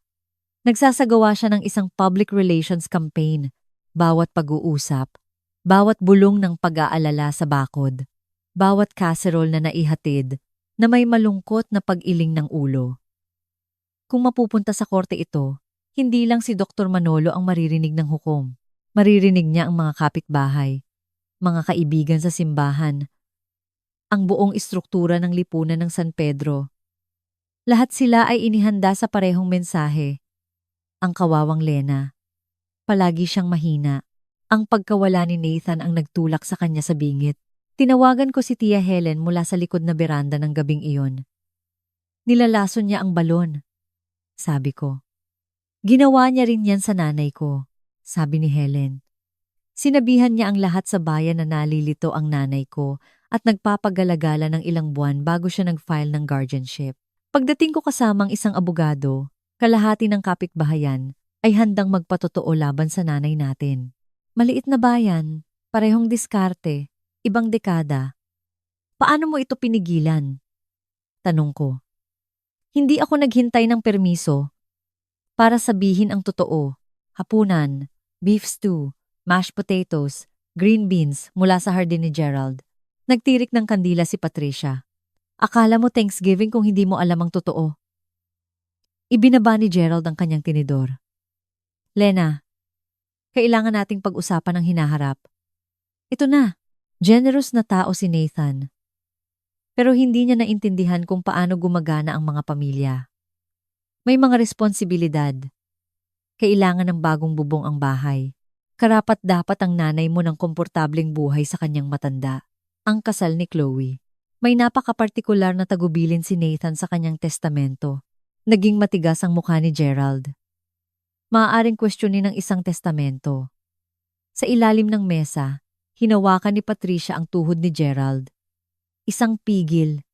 Nagsasagawa siya ng isang public relations campaign. Bawat pag-uusap, bawat bulong ng pag-aalala sa bakod, bawat casserole na naihatid na may malungkot na pag-iling ng ulo. Kung mapupunta sa korte ito, hindi lang si Dr. Manolo ang maririnig ng hukom. Maririnig niya ang mga kapitbahay, mga kaibigan sa simbahan, ang buong istruktura ng lipunan ng San Pedro. Lahat sila ay inihanda sa parehong mensahe. Ang kawawang Lena. Palagi siyang mahina. Ang pagkawala ni Nathan ang nagtulak sa kanya sa bingit. Tinawagan ko si Tia Helen mula sa likod na beranda ng gabing iyon. Nilalason niya ang balon. Sabi ko. Ginawa niya rin yan sa nanay ko, sabi ni Helen. Sinabihan niya ang lahat sa bayan na nalilito ang nanay ko at nagpapagalagala ng ilang buwan bago siya nag-file ng guardianship. Pagdating ko kasamang isang abogado, kalahati ng kapitbahayan ay handang magpatotoo laban sa nanay natin. Maliit na bayan, parehong diskarte, ibang dekada. Paano mo ito pinigilan? Tanong ko. Hindi ako naghintay ng permiso para sabihin ang totoo. Hapunan, beef stew, mashed potatoes, green beans mula sa hardin ni Gerald. Nagtirik ng kandila si Patricia. Akala mo Thanksgiving kung hindi mo alam ang totoo. Ibinaba ni Gerald ang kanyang tinidor. Lena, kailangan nating pag-usapan ang hinaharap. Ito na, generous na tao si Nathan. Pero hindi niya naintindihan kung paano gumagana ang mga pamilya. May mga responsibilidad. Kailangan ng bagong bubong ang bahay. Karapat-dapat ang nanay mo ng komportableng buhay sa kanyang matanda. Ang kasal ni Chloe. May napaka-partikular na tagubilin si Nathan sa kanyang testamento. Naging matigas ang mukha ni Gerald. Maaaring kwestiyonin ng isang testamento. Sa ilalim ng mesa, hinawakan ni Patricia ang tuhod ni Gerald. Isang pigil,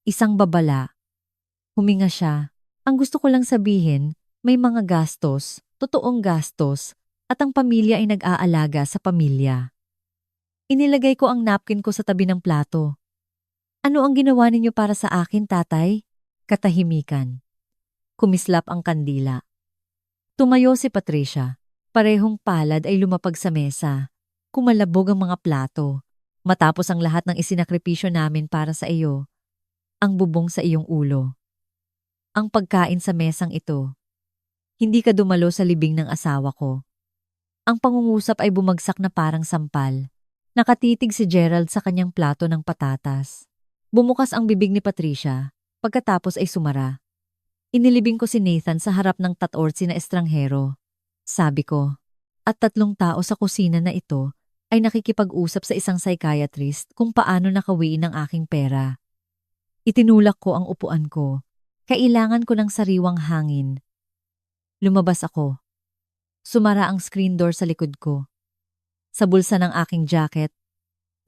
isang babala. Huminga siya. Ang gusto ko lang sabihin, may mga gastos, totoong gastos, at ang pamilya ay nag-aalaga sa pamilya. Inilagay ko ang napkin ko sa tabi ng plato. Ano ang ginawa ninyo para sa akin, tatay? Katahimikan. Kumislap ang kandila. Tumayo si Patricia. Parehong palad ay lumapag sa mesa. Kumalabog ang mga plato. Matapos ang lahat ng isinakripisyo namin para sa iyo. Ang bubong sa iyong ulo. Ang pagkain sa mesang ito. Hindi ka dumalo sa libing ng asawa ko. Ang pangungusap ay bumagsak na parang sampal. Nakatitig si Gerald sa kanyang plato ng patatas. Bumukas ang bibig ni Patricia, pagkatapos ay sumara. Inilibing ko si Nathan sa harap ng tatorsi na estranghero. Sabi ko, at 3 tao sa kusina na ito ay nakikipag-usap sa isang psychiatrist kung paano nakawiin ang aking pera. Itinulak ko ang upuan ko. Kailangan ko ng sariwang hangin. Lumabas ako. Sumara ang screen door sa likod ko. Sa bulsa ng aking jacket,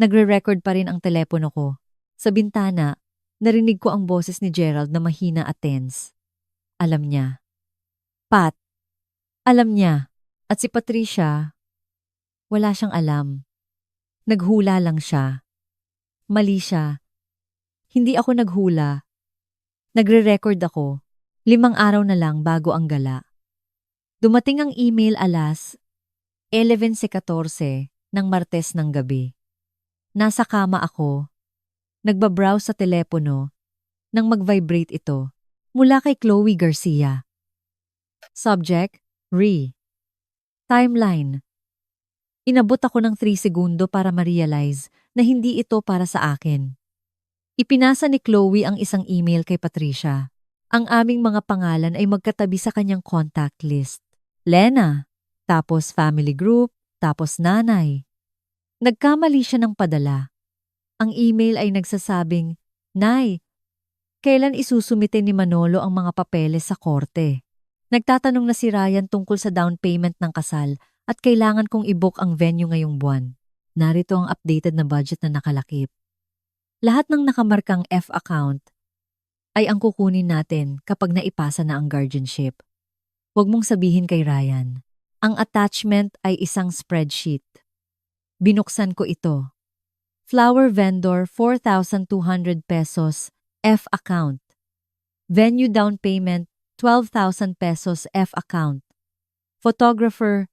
nagre-record pa rin ang telepono ko. Sa bintana, narinig ko ang boses ni Gerald na mahina at tense. Alam niya. Pat. Alam niya. At si Patricia, wala siyang alam. Naghula lang siya. Mali siya. Hindi ako naghula. Nagre-record ako. 5 araw na lang bago ang gala. Dumating ang email alas 11:14 ng Martes ng gabi. Nasa kama ako. Nagbabrowse sa telepono nang mag-vibrate ito mula kay Chloe Garcia. Subject, Re. Timeline. Inabot ako ng 3 segundo para ma-realize na hindi ito para sa akin. Ipinasa ni Chloe ang isang email kay Patricia. Ang aming mga pangalan ay magkatabi sa kanyang contact list. Lena, tapos family group, tapos nanay. Nagkamali siya ng padala. Ang email ay nagsasabing, Nay, kailan isusumite ni Manolo ang mga papeles sa korte? Nagtatanong na si Ryan tungkol sa down payment ng kasal at kailangan kong i-book ang venue ngayong buwan. Narito ang updated na budget na nakalakip. Lahat ng nakamarkang F account ay ang kukunin natin kapag naipasa na ang guardianship. Huwag mong sabihin kay Ryan. Ang attachment ay isang spreadsheet. Binuksan ko ito. Flower vendor 4,200 pesos F account. Venue down payment 12,000 pesos F account. Photographer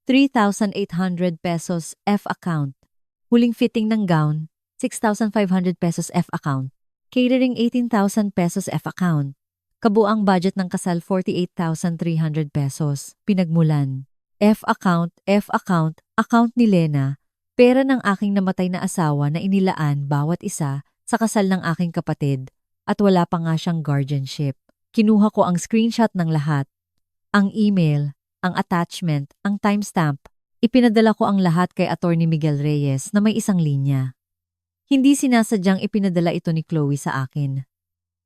3,800 pesos F account. Huling fitting ng gown 6,500 pesos F account. Catering 18,000 pesos F account. Kabuang budget ng kasal 48,300 pesos. Pinagmulan. F account, account ni Lena. Pera ng aking namatay na asawa na inilaan bawat isa sa kasal ng aking kapatid at wala pa nga siyang guardianship. Kinuha ko ang screenshot ng lahat. Ang email, ang attachment, ang timestamp. Ipinadala ko ang lahat kay Attorney Miguel Reyes na may isang linya. Hindi sinasadyang ipinadala ito ni Chloe sa akin.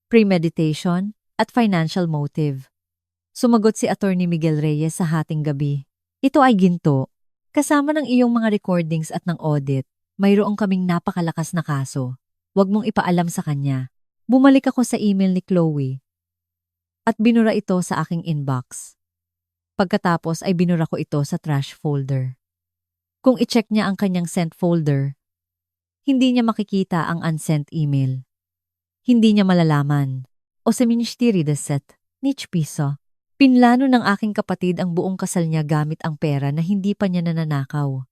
Premeditation at financial motive. Sumagot si Attorney Miguel Reyes sa hating gabi. Ito ay ginto, kasama ng iyong mga recordings at ng audit. mayroong kaming napakalakas na kaso. Huwag mong ipaalam sa kanya. Bumalik ako sa email ni Chloe at binura ito sa aking inbox. Pagkatapos ay binura ko ito sa trash folder. Kung i-check niya ang kanyang sent folder, hindi niya makikita ang unsent email. Hindi niya malalaman. O sa ministry de set, nich piso. Pinlano ng aking kapatid ang buong kasal niya gamit ang pera na hindi pa niya nananakaw.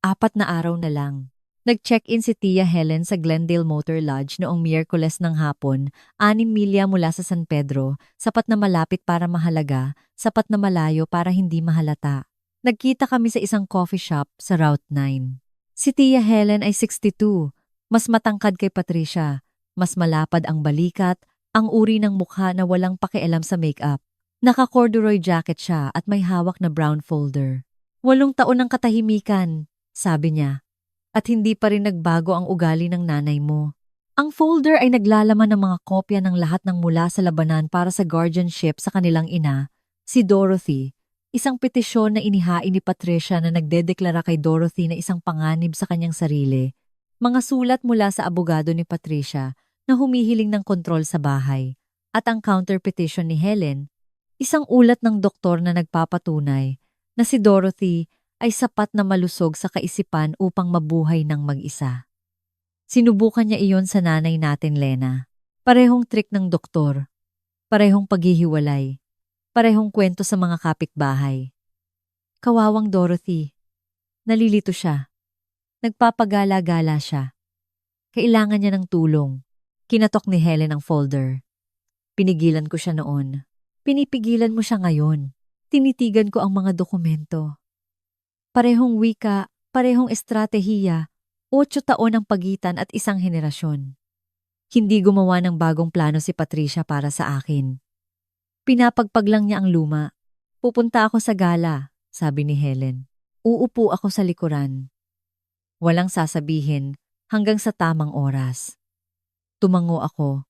4 na araw na lang. Nag-check-in si Tia Helen sa Glendale Motor Lodge noong Miyerkules ng hapon, 6 milya mula sa San Pedro, sapat na malapit para mahalaga, sapat na malayo para hindi mahalata. Nagkita kami sa isang coffee shop sa Route 9. Si Tia Helen ay 62, mas matangkad kay Patricia, mas malapad ang balikat, ang uri ng mukha na walang pakialam sa makeup. Naka-corduroy jacket siya at may hawak na brown folder. 8 taon ng katahimikan, sabi niya. At hindi pa rin nagbago ang ugali ng nanay mo. Ang folder ay naglalaman ng mga kopya ng lahat ng mula sa labanan para sa guardianship sa kanilang ina, si Dorothy, isang petisyon na inihain ni Patricia na nagdedeklara kay Dorothy na isang panganib sa kanyang sarili, mga sulat mula sa abogado ni Patricia na humihiling ng kontrol sa bahay, at ang counter petition ni Helen, isang ulat ng doktor na nagpapatunay na si Dorothy ay sapat na malusog sa kaisipan upang mabuhay ng mag-isa. Sinubukan niya iyon sa nanay natin, Lena. Parehong trick ng doktor. Parehong paghihiwalay. Parehong kwento sa mga kapitbahay. Kawawang Dorothy. Nalilito siya. Nagpapagala-gala siya. Kailangan niya ng tulong. Kinatok ni Helen ang folder. Pinigilan ko siya noon. Pinipigilan mo siya ngayon. Tinitigan ko ang mga dokumento. Parehong wika, parehong estratehiya, 8 taon ang pagitan at isang henerasyon. Hindi gumawa ng bagong plano si Patricia para sa akin. Pinapagpag lang niya ang luma. Pupunta ako sa gala, sabi ni Helen. Uupo ako sa likuran. Walang sasabihin hanggang sa tamang oras. Tumango ako.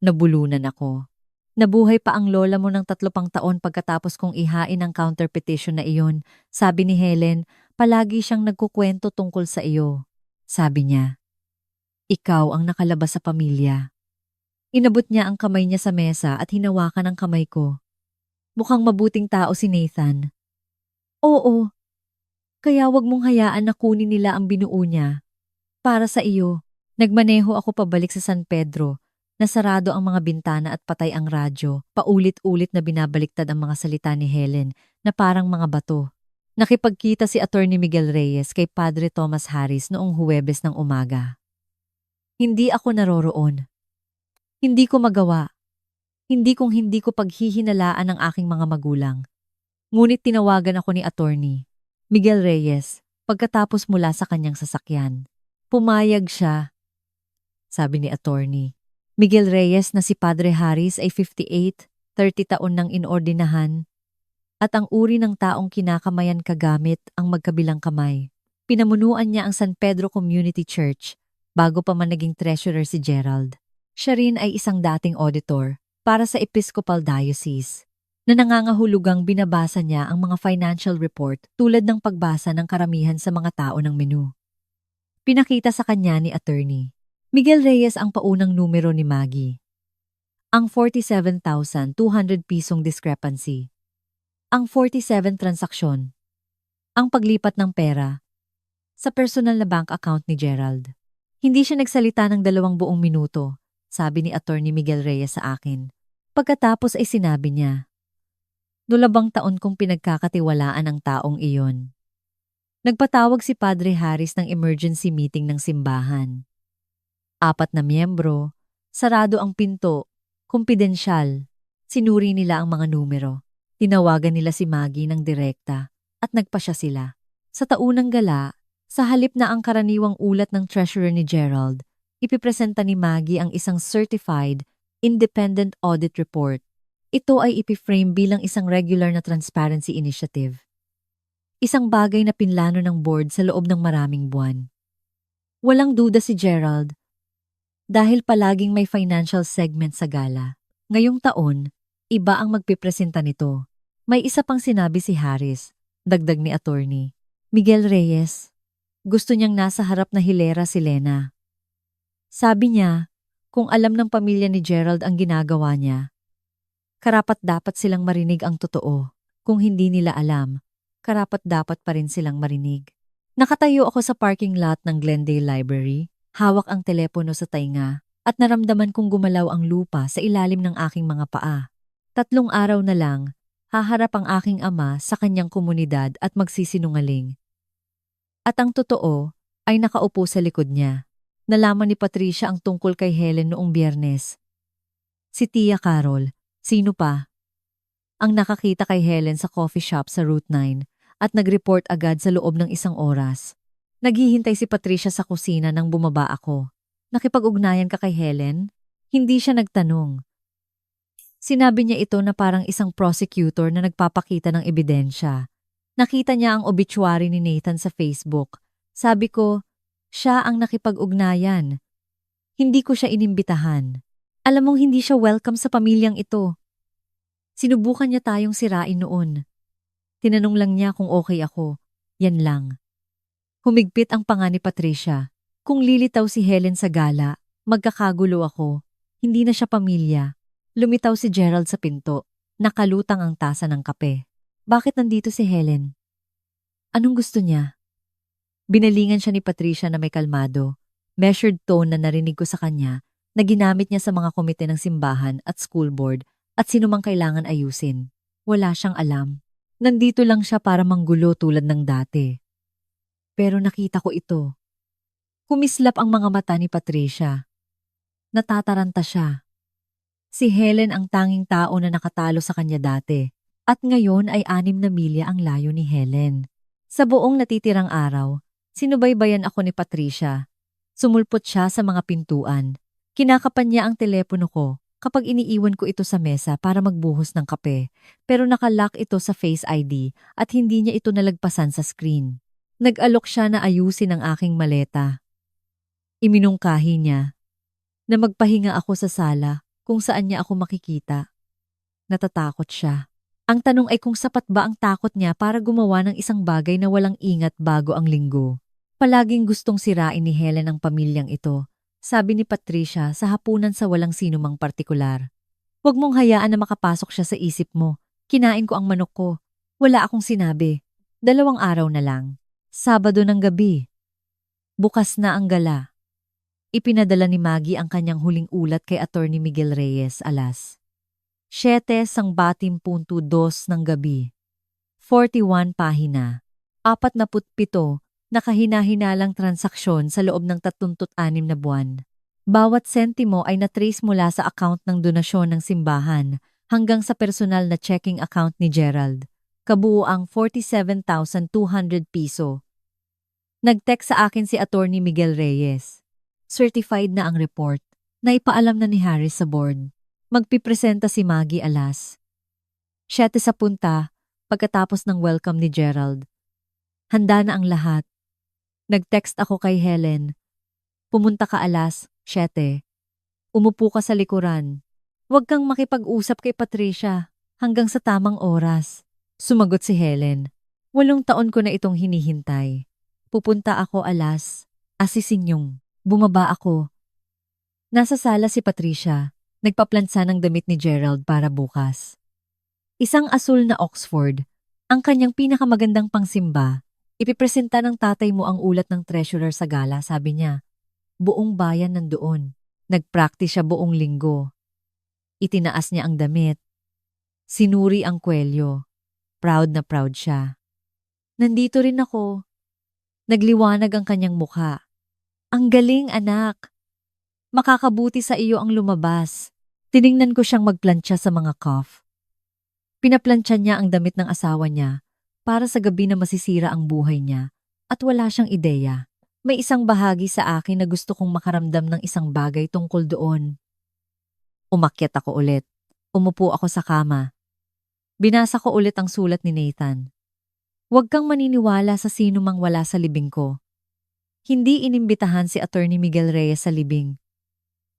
Nabulunan ako. Nabuhay pa ang lola mo ng 3 taon pagkatapos kong ihain ang counter petition na iyon. Sabi ni Helen, palagi siyang nagkukwento tungkol sa iyo. Sabi niya, ikaw ang nakalabas sa pamilya. Inabot niya ang kamay niya sa mesa at hinawakan ang kamay ko. Mukhang mabuting tao si Nathan. Oo, kaya wag mong hayaan na kunin nila ang binuo niya. Para sa iyo, nagmaneho ako pabalik sa San Pedro. Nasarado ang mga bintana at patay ang radyo, paulit-ulit na binabaliktad ang mga salita ni Helen na parang mga bato. Nakipagkita si Attorney Miguel Reyes kay Padre Thomas Harris noong Huwebes ng umaga. Hindi ako naroroon. Hindi ko magawa. Hindi ko paghihinalaan ang aking mga magulang. Ngunit tinawagan ako ni Attorney Miguel Reyes pagkatapos mula sa kanyang sasakyan. Pumayag siya, sabi ni Attorney Miguel Reyes na si Padre Harris ay 58, 30 taon nang inordinahan, at ang uri ng taong kinakamayan kagamit ang magkabilang kamay. Pinamunuan niya ang San Pedro Community Church bago pa man naging treasurer si Gerald. Siya rin ay isang dating auditor para sa Episcopal Diocese na nangangahulugang binabasa niya ang mga financial report tulad ng pagbasa ng karamihan sa mga tao ng menu. Pinakita sa kanya ni Attorney Miguel Reyes ang paunang numero ni Maggie. Ang 47,200 pisong discrepancy. Ang 47 transaksyon. Ang paglipat ng pera sa personal na bank account ni Gerald. Hindi siya nagsalita ng 2 buong minuto, sabi ni Attorney Miguel Reyes sa akin. Pagkatapos ay sinabi niya, 2 taon kong pinagkakatiwalaan ang taong iyon. Nagpatawag si Padre Harris ng emergency meeting ng simbahan. 4 na miyembro, sarado ang pinto, kumpidensyal. Sinuri nila ang mga numero. Tinawagan nila si Maggie ng direkta at nagpasya sila. Sa taunang gala, sa halip na ang karaniwang ulat ng treasurer ni Gerald, ipipresenta ni Maggie ang isang certified, independent audit report. Ito ay ipiframe bilang isang regular na transparency initiative. Isang bagay na pinlano ng board sa loob ng maraming buwan. Walang duda si Gerald, dahil palaging may financial segment sa gala. Ngayong taon, iba ang magpipresenta nito. May isa pang sinabi si Harris, dagdag ni Attorney Miguel Reyes. Gusto niyang nasa harap na hilera si Lena. Sabi niya, kung alam ng pamilya ni Gerald ang ginagawa niya, karapat-dapat silang marinig ang totoo. Kung hindi nila alam, karapat-dapat pa rin silang marinig. Nakatayo ako sa parking lot ng Glendale Library, hawak ang telepono sa tainga, at naramdaman kong gumalaw ang lupa sa ilalim ng aking mga paa. 3 araw na lang, haharap ang aking ama sa kanyang komunidad at magsisinungaling. At ang totoo ay nakaupo sa likod niya. Nalaman ni Patricia ang tungkol kay Helen noong Biyernes. Si Tia Carol, sino pa? Ang nakakita kay Helen sa coffee shop sa Route 9 at nag-report agad sa loob ng 1 oras. Naghihintay si Patricia sa kusina nang bumaba ako. Nakipag-ugnayan ka kay Helen? Hindi siya nagtanong. Sinabi niya ito na parang isang prosecutor na nagpapakita ng ebidensya. Nakita niya ang obituary ni Nathan sa Facebook. Sabi ko, siya ang nakipag-ugnayan. Hindi ko siya inimbitahan. Alam mong hindi siya welcome sa pamilyang ito. Sinubukan niya tayong sirain noon. Tinanong lang niya kung okay ako. Yan lang. Humigpit ang panga ni Patricia. Kung lilitaw si Helen sa gala, magkakagulo ako. Hindi na siya pamilya. Lumitaw si Gerald sa pinto. Nakalutang ang tasa ng kape. Bakit nandito si Helen? Anong gusto niya? Binalingan siya ni Patricia na may kalmado. Measured tone na narinig ko sa kanya na ginamit niya sa mga komite ng simbahan at school board at sinumang kailangan ayusin. Wala siyang alam. Nandito lang siya para manggulo tulad ng dati. Pero nakita ko ito. Kumislap ang mga mata ni Patricia. Natataranta siya. Si Helen ang tanging tao na nakatalo sa kanya dati. At ngayon ay 6 na milya ang layo ni Helen. Sa buong natitirang araw, sinubaybayan ako ni Patricia. Sumulpot siya sa mga pintuan. Kinakapan niya ang telepono ko kapag iniiwan ko ito sa mesa para magbuhos ng kape. Pero nakalock ito sa Face ID at hindi niya ito nalagpasan sa screen. Nag-alok siya na ayusin ang aking maleta. Iminungkahi niya na magpahinga ako sa sala kung saan niya ako makikita. Natatakot siya. Ang tanong ay kung sapat ba ang takot niya para gumawa ng isang bagay na walang ingat bago ang linggo. Palaging gustong sirain ni Helen ang pamilyang ito, sabi ni Patricia sa hapunan sa walang sinumang partikular. Huwag mong hayaan na makapasok siya sa isip mo. Kinain ko ang manok ko. Wala akong sinabi. 2 araw na lang. Sabado ng gabi. Bukas na ang gala. Ipinadala ni Maggie ang kanyang huling ulat kay Attorney Miguel Reyes alas 7:2 ng gabi. 41 pahina. 47 na kahina-hinalang transaksyon sa loob ng 36 na buwan. Bawat sentimo ay na-trace mula sa account ng donasyon ng simbahan hanggang sa personal na checking account ni Gerald. Kabuuang 47,200 piso. Nag-text sa akin si Attorney Miguel Reyes. Certified na ang report. Naipaalam na ni Harris sa board. Magpipresenta si Maggie alas 7:10 pagkatapos ng welcome ni Gerald. Handa na ang lahat. Nag-text ako kay Helen. Pumunta ka alas 7. Umupo ka sa likuran. Huwag kang makipag-usap kay Patricia hanggang sa tamang oras. Sumagot si Helen. 8 taon ko na itong hinihintay. Pupunta ako alas asisinyong. Bumaba ako. Nasa sala si Patricia. Nagpaplansa ng damit ni Gerald para bukas. Isang asul na Oxford, ang kanyang pinakamagandang pangsimba. Ipipresenta ng tatay mo ang ulat ng treasurer sa gala, sabi niya. Buong bayan nandoon. Nag-practice siya buong linggo. Itinaas niya ang damit. Sinuri ang kwelyo. Proud na proud siya. Nandito rin ako. Nagliwanag ang kanyang mukha. Ang galing, anak. Makakabuti sa iyo ang lumabas. Tiningnan ko siyang magplantsa sa mga cuff. Pinaplantsa niya ang damit ng asawa niya para sa gabi na masisira ang buhay niya at wala siyang ideya. May isang bahagi sa akin na gusto kong makaramdam ng isang bagay tungkol doon. Umakyat ako ulit. Umupo ako sa kama. Binasa ko ulit ang sulat ni Nathan. Huwag kang maniniwala sa sino mang wala sa libing ko. Hindi inimbitahan si Attorney Miguel Reyes sa libing.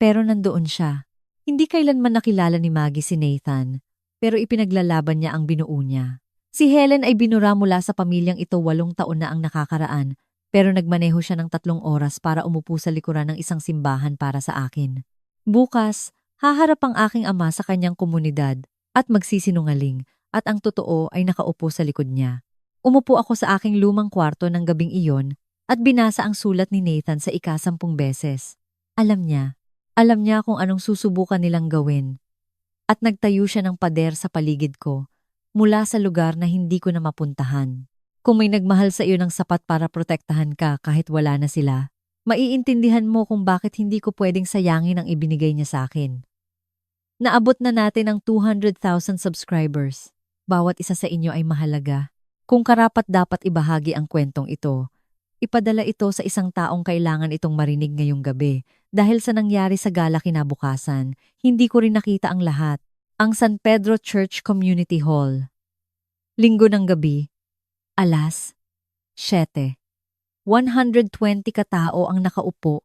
Pero nandoon siya. Hindi kailanman nakilala ni Maggie si Nathan, pero ipinaglalaban niya ang binuo niya. Si Helen ay binura mula sa pamilyang ito 8 taon na ang nakakaraan pero nagmaneho siya ng 3 oras para umupo sa likuran ng isang simbahan para sa akin. Bukas, haharap ang aking ama sa kanyang komunidad at magsisinungaling at ang totoo ay nakaupo sa likod niya. Umupo ako sa aking lumang kwarto ng gabing iyon at binasa ang sulat ni Nathan sa 10 beses. Alam niya kung anong susubukan nilang gawin. At nagtayo siya ng pader sa paligid ko mula sa lugar na hindi ko na mapuntahan. Kung may nagmahal sa iyo ng sapat para protektahan ka kahit wala na sila, maiintindihan mo kung bakit hindi ko pwedeng sayangin ang ibinigay niya sa akin. Naabot na natin ang 200,000 subscribers. Bawat isa sa inyo ay mahalaga. Kung karapat dapat ibahagi ang kwentong ito, ipadala ito sa isang taong kailangan itong marinig ngayong gabi. Dahil sa nangyari sa gala kinabukasan, hindi ko rin nakita ang lahat. Ang San Pedro Church Community Hall. Linggo ng gabi. Alas 7. 120 katao ang nakaupo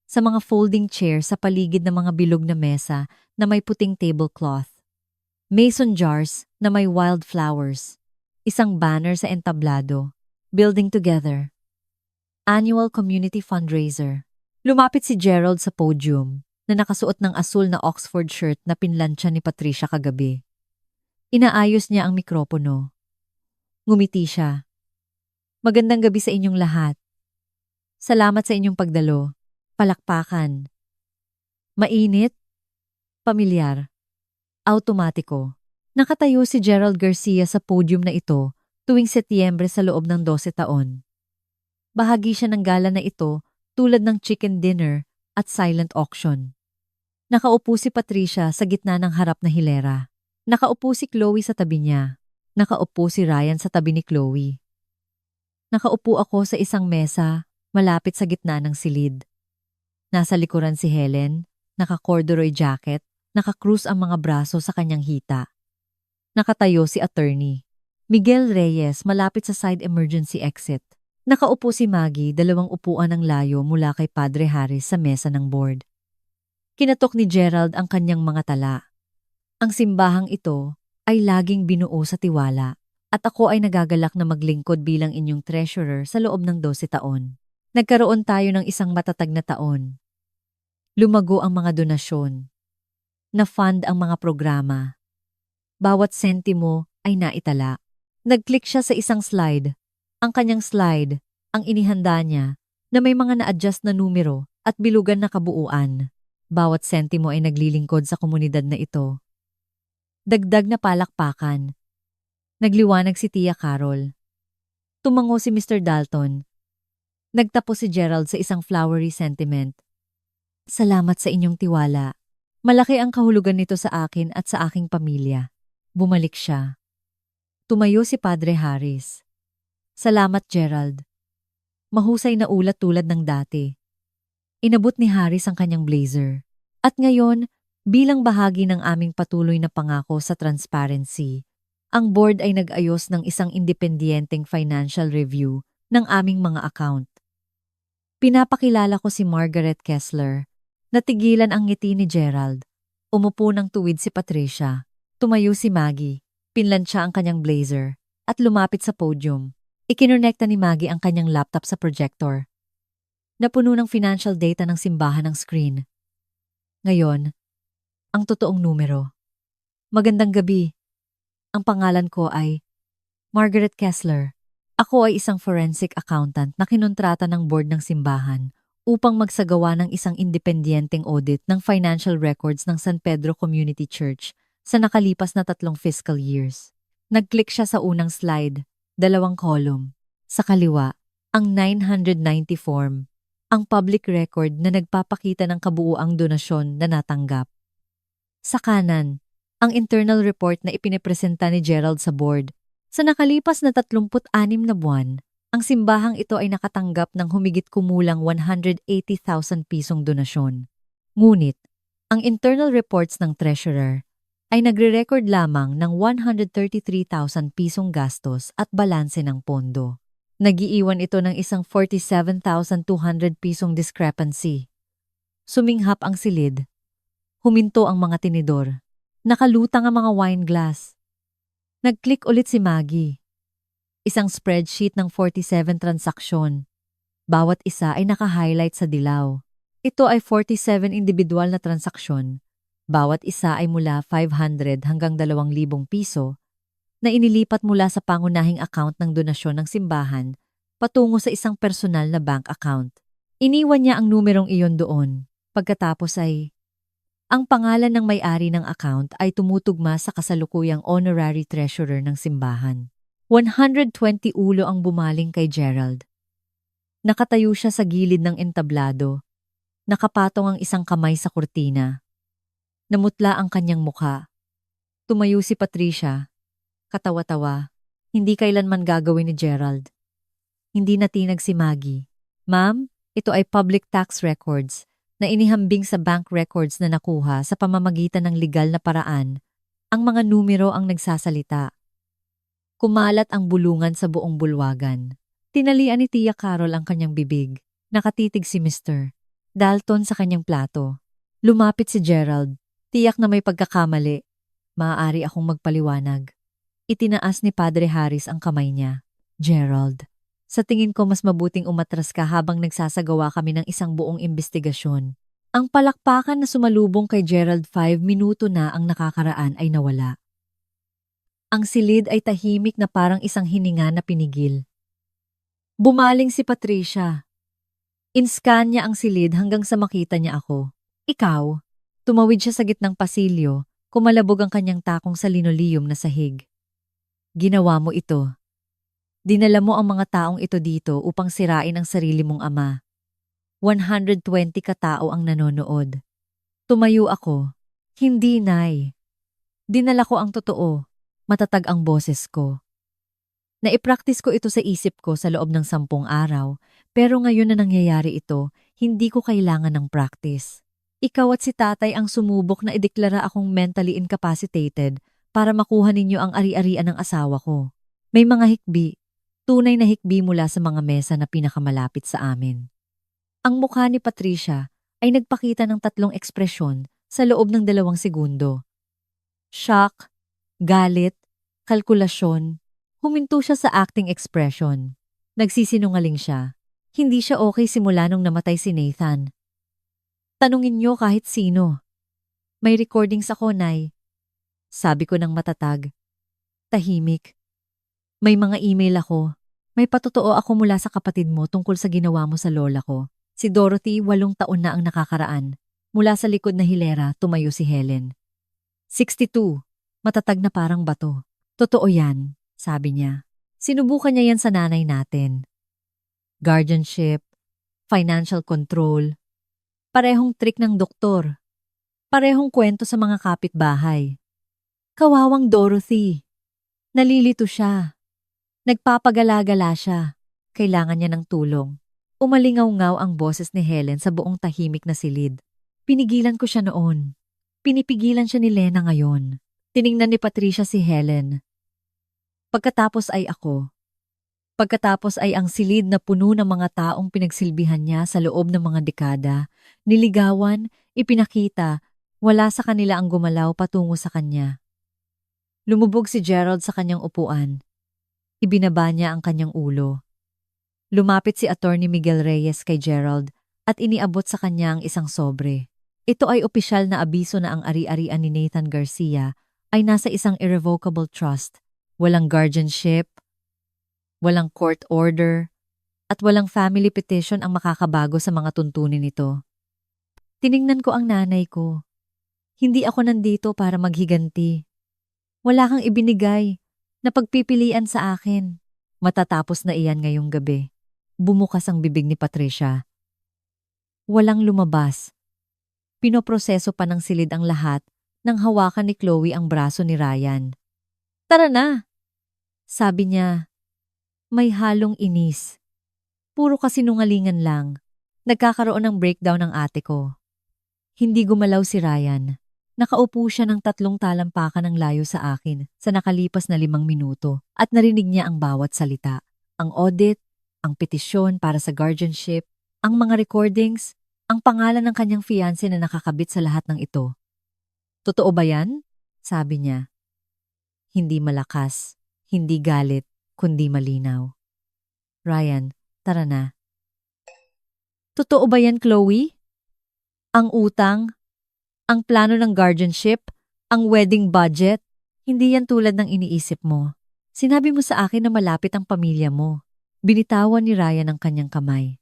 sa mga folding chair sa paligid ng mga bilog na mesa na may puting tablecloth. Mason jars na may wildflowers. Isang banner sa entablado. Building Together. Annual Community Fundraiser. Lumapit si Gerald sa podium na nakasuot ng asul na Oxford shirt na pinlansya ni Patricia kagabi. Inaayos niya ang mikropono. Ngumiti siya. Magandang gabi sa inyong lahat. Salamat sa inyong pagdalo. Palakpakan. Mainit. Pamilyar. Automatiko. Nakatayo si Gerald Garcia sa podium na ito tuwing Setyembre sa loob ng 12 taon. Bahagi siya ng gala na ito tulad ng chicken dinner at silent auction. Nakaupo si Patricia sa gitna ng harap na hilera. Nakaupo si Chloe sa tabi niya. Nakaupo si Ryan sa tabi ni Chloe. Nakaupo ako sa isang mesa, malapit sa gitna ng silid. Nasa likuran si Helen, naka-corduroy jacket, naka-cruise ang mga braso sa kanyang hita. Nakatayo si attorney. Miguel Reyes malapit sa side emergency exit. Nakaupo si Maggie 2 upuan ng layo mula kay Padre Harris sa mesa ng board. Kinatok ni Gerald ang kanyang mga tala. Ang simbahang ito ay laging binuo sa tiwala at ako ay nagagalak na maglingkod bilang inyong treasurer sa loob ng 12 taon. Nagkaroon tayo ng isang matatag na taon. Lumago ang mga donasyon. Na-fund ang mga programa. Bawat sentimo ay naitala. Nag-click siya sa isang slide. Ang kanyang slide, ang inihanda niya, na may mga na-adjust na numero at bilugan na kabuuan. Bawat sentimo ay naglilingkod sa komunidad na ito. Dagdag na palakpakan. Nagliwanag si Tia Carol. Tumango si Mr. Dalton. Nagtapos si Gerald sa isang flowery sentiment. Salamat sa inyong tiwala. Malaki ang kahulugan nito sa akin at sa aking pamilya. Bumalik siya. Tumayo si Padre Harris. Salamat, Gerald. Mahusay na ulat tulad ng dati. Inabot ni Harris ang kanyang blazer. At ngayon, bilang bahagi ng aming patuloy na pangako sa transparency, ang board ay nag-ayos ng isang independenteng financial review ng aming mga account. Pinapakilala ko si Margaret Kessler. Natigilan ang ngiti ni Gerald. Umupo ng tuwid si Patricia. Tumayo si Maggie. Pinlansya ang kanyang blazer at lumapit sa podium. Ikinonekta ni Maggie ang kanyang laptop sa projector. Napuno ng financial data ng simbahan ng screen. Ngayon, ang totoong numero. Magandang gabi. Ang pangalan ko ay Margaret Kessler. Ako ay isang forensic accountant na kinontrata ng board ng simbahan upang magsagawa ng isang independenteng audit ng financial records ng San Pedro Community Church sa nakalipas na 3 fiscal years. Nag-click siya sa unang slide, 2 column. Sa kaliwa, ang 990 form, ang public record na nagpapakita ng kabuuang donasyon na natanggap. Sa kanan, ang internal report na ipinipresenta ni Gerald sa board. Sa nakalipas na 36 na buwan, ang simbahang ito ay nakatanggap ng humigit kumulang 180,000 pisong donasyon. Ngunit, ang internal reports ng treasurer ay nagre-record lamang ng 133,000 pisong gastos at balanse ng pondo. Nagiiwan ito ng isang 47,200 pisong discrepancy. Suminghap ang silid. Huminto ang mga tinidor. Nakalutang ang mga wine glass. Nag-click ulit si Maggie. Isang spreadsheet ng 47 transaksyon. Bawat isa ay naka-highlight sa dilaw. Ito ay 47 individual na transaksyon. Bawat isa ay mula 500 hanggang 2,000 piso na inilipat mula sa pangunahing account ng donasyon ng simbahan patungo sa isang personal na bank account. Iniwan niya ang numerong iyon doon. Pagkatapos ay, ang pangalan ng may-ari ng account ay tumutugma sa kasalukuyang honorary treasurer ng simbahan. 120 ulo ang bumaling kay Gerald. Nakatayo siya sa gilid ng entablado. Nakapatong ang isang kamay sa kurtina. Namutla ang kanyang mukha. Tumayo si Patricia. Katawa-tawa. Hindi kailanman gagawin ni Gerald. Hindi natinag si Maggie. Ma'am, ito ay public tax records na inihambing sa bank records na nakuha sa pamamagitan ng legal na paraan. Ang mga numero ang nagsasalita. Kumalat ang bulungan sa buong bulwagan. Tinalian ni Tia Carol ang kanyang bibig. Nakatitig si Mr. Dalton sa kanyang plato. Lumapit si Gerald. Tiyak na may pagkakamali. Maaari akong magpaliwanag. Itinaas ni Padre Harris ang kamay niya. Gerald, sa tingin ko mas mabuting umatras ka habang nagsasagawa kami ng isang buong investigasyon. Ang palakpakan na sumalubong kay Gerald 5 minuto na ang nakakaraan ay nawala. Ang silid ay tahimik na parang isang hininga na pinigil. Bumaling si Patricia. Inscan niya ang silid hanggang sa makita niya ako. Ikaw? Tumawid siya sa gitnang pasilyo, kumalabog ang kanyang takong sa linoleum na sahig. Ginawa mo ito. Dinala mo ang mga taong ito dito upang sirain ang sarili mong ama. 120 katao ang nanonood. Tumayo ako. Hindi, Nay. Dinala ko ang totoo. Matatag ang boses ko. Naipractice ko ito sa isip ko sa loob ng 10 araw, pero ngayon na nangyayari ito, hindi ko kailangan ng practice. Ikaw at si tatay ang sumubok na ideklara akong mentally incapacitated para makuha ninyo ang ari-arian ng asawa ko. May mga hikbi, tunay na hikbi mula sa mga mesa na pinakamalapit sa amin. Ang mukha ni Patricia ay nagpakita ng 3 ekspresyon sa loob ng 2 segundo. Shock, galit, kalkulasyon. Huminto siya sa acting expression. Nagsisinungaling siya. Hindi siya okay simula nung namatay si Nathan. Tanungin niyo kahit sino. May recordings ako, Nay. Sabi ko ng matatag. Tahimik. May mga email ako. May patotoo ako mula sa kapatid mo tungkol sa ginawa mo sa lola ko. Si Dorothy, 8 taon na ang nakakaraan. Mula sa likod na hilera, tumayo si Helen. 62. Matatag na parang bato. Totoo yan, sabi niya. Sinubukan niya yan sa nanay natin. Guardianship, financial control, parehong trick ng doktor. Parehong kwento sa mga kapitbahay. Kawawang Dorothy. Nalilito siya. Nagpapagala-gala siya. Kailangan niya ng tulong. Umalingaw-ngaw ang boses ni Helen sa buong tahimik na silid. Pinigilan ko siya noon. Pinipigilan siya ni Lena ngayon. Tiningnan ni Patricia si Helen. Pagkatapos ay ako. Pagkatapos ay ang silid na puno ng mga taong pinagsilbihan niya sa loob ng mga dekada, niligawan, ipinakita, wala sa kanila ang gumalaw patungo sa kanya. Lumubog si Gerald sa kanyang upuan. Ibinaba niya ang kanyang ulo. Lumapit si Attorney Miguel Reyes kay Gerald at iniabot sa kanya ang isang sobre. Ito ay opisyal na abiso na ang ari-arian ni Nathan Garcia ay nasa isang irrevocable trust. Walang guardianship, walang court order, at walang family petition ang makakabago sa mga tuntunin nito. Tiningnan ko ang nanay ko. Hindi ako nandito para maghiganti. Wala kang ibinigay na pagpipilian sa akin. Matatapos na iyan ngayong gabi. Bumukas ang bibig ni Patricia. Walang lumabas. Pinoproseso pa ng silid ang lahat nang hawakan ni Chloe ang braso ni Ryan. Tara na! Sabi niya. May halong inis. Puro kasinungalingan lang. Nagkakaroon ng breakdown ng ate ko. Hindi gumalaw si Ryan. Nakaupo siya ng 3 talampakan ng layo sa akin sa nakalipas na 5 minuto at narinig niya ang bawat salita. Ang audit, ang petisyon para sa guardianship, ang mga recordings, ang pangalan ng kanyang fiancé na nakakabit sa lahat ng ito. Totoo ba yan? Sabi niya. Hindi malakas, hindi galit, kundi malinaw. Ryan, tara na. Totoo ba yan, Chloe? Ang utang, ang plano ng guardianship, ang wedding budget, hindi yan tulad ng iniisip mo. Sinabi mo sa akin na malapit ang pamilya mo. Binitawan ni Ryan ang kanyang kamay.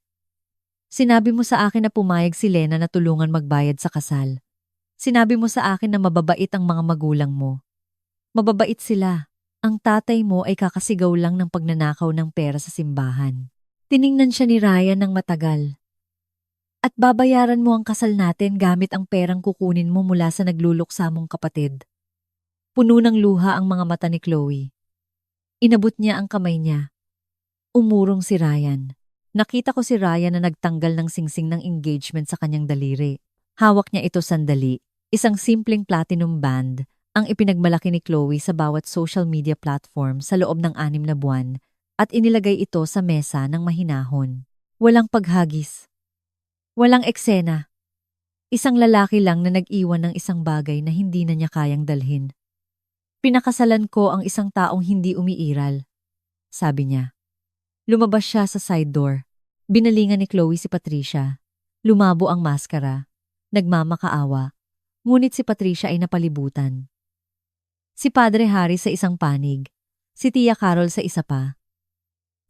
Sinabi mo sa akin na pumayag si Lena na tulungan magbayad sa kasal. Sinabi mo sa akin na mababait ang mga magulang mo. Mababait sila. Ang tatay mo ay kakasigaw lang ng pagnanakaw ng pera sa simbahan. Tiningnan siya ni Ryan ng matagal. At babayaran mo ang kasal natin gamit ang perang kukunin mo mula sa nagluluksa mong kapatid. Puno ng luha ang mga mata ni Chloe. Inabot niya ang kamay niya. Umurong si Ryan. Nakita ko si Ryan na nagtanggal ng singsing ng engagement sa kanyang daliri. Hawak niya ito sandali, isang simpleng platinum band, ang ipinagmalaki ni Chloe sa bawat social media platform sa loob ng 6 na buwan at inilagay ito sa mesa ng mahinahon. Walang paghagis. Walang eksena. Isang lalaki lang na nag-iwan ng isang bagay na hindi na niya kayang dalhin. Pinakasalan ko ang isang taong hindi umiiral, sabi niya. Lumabas siya sa side door. Binalingan ni Chloe si Patricia. Lumabo ang maskara. Nagmamakaawa. Ngunit si Patricia ay napalibutan. Si Padre Harry sa isang panig. Si Tia Carol sa isa pa.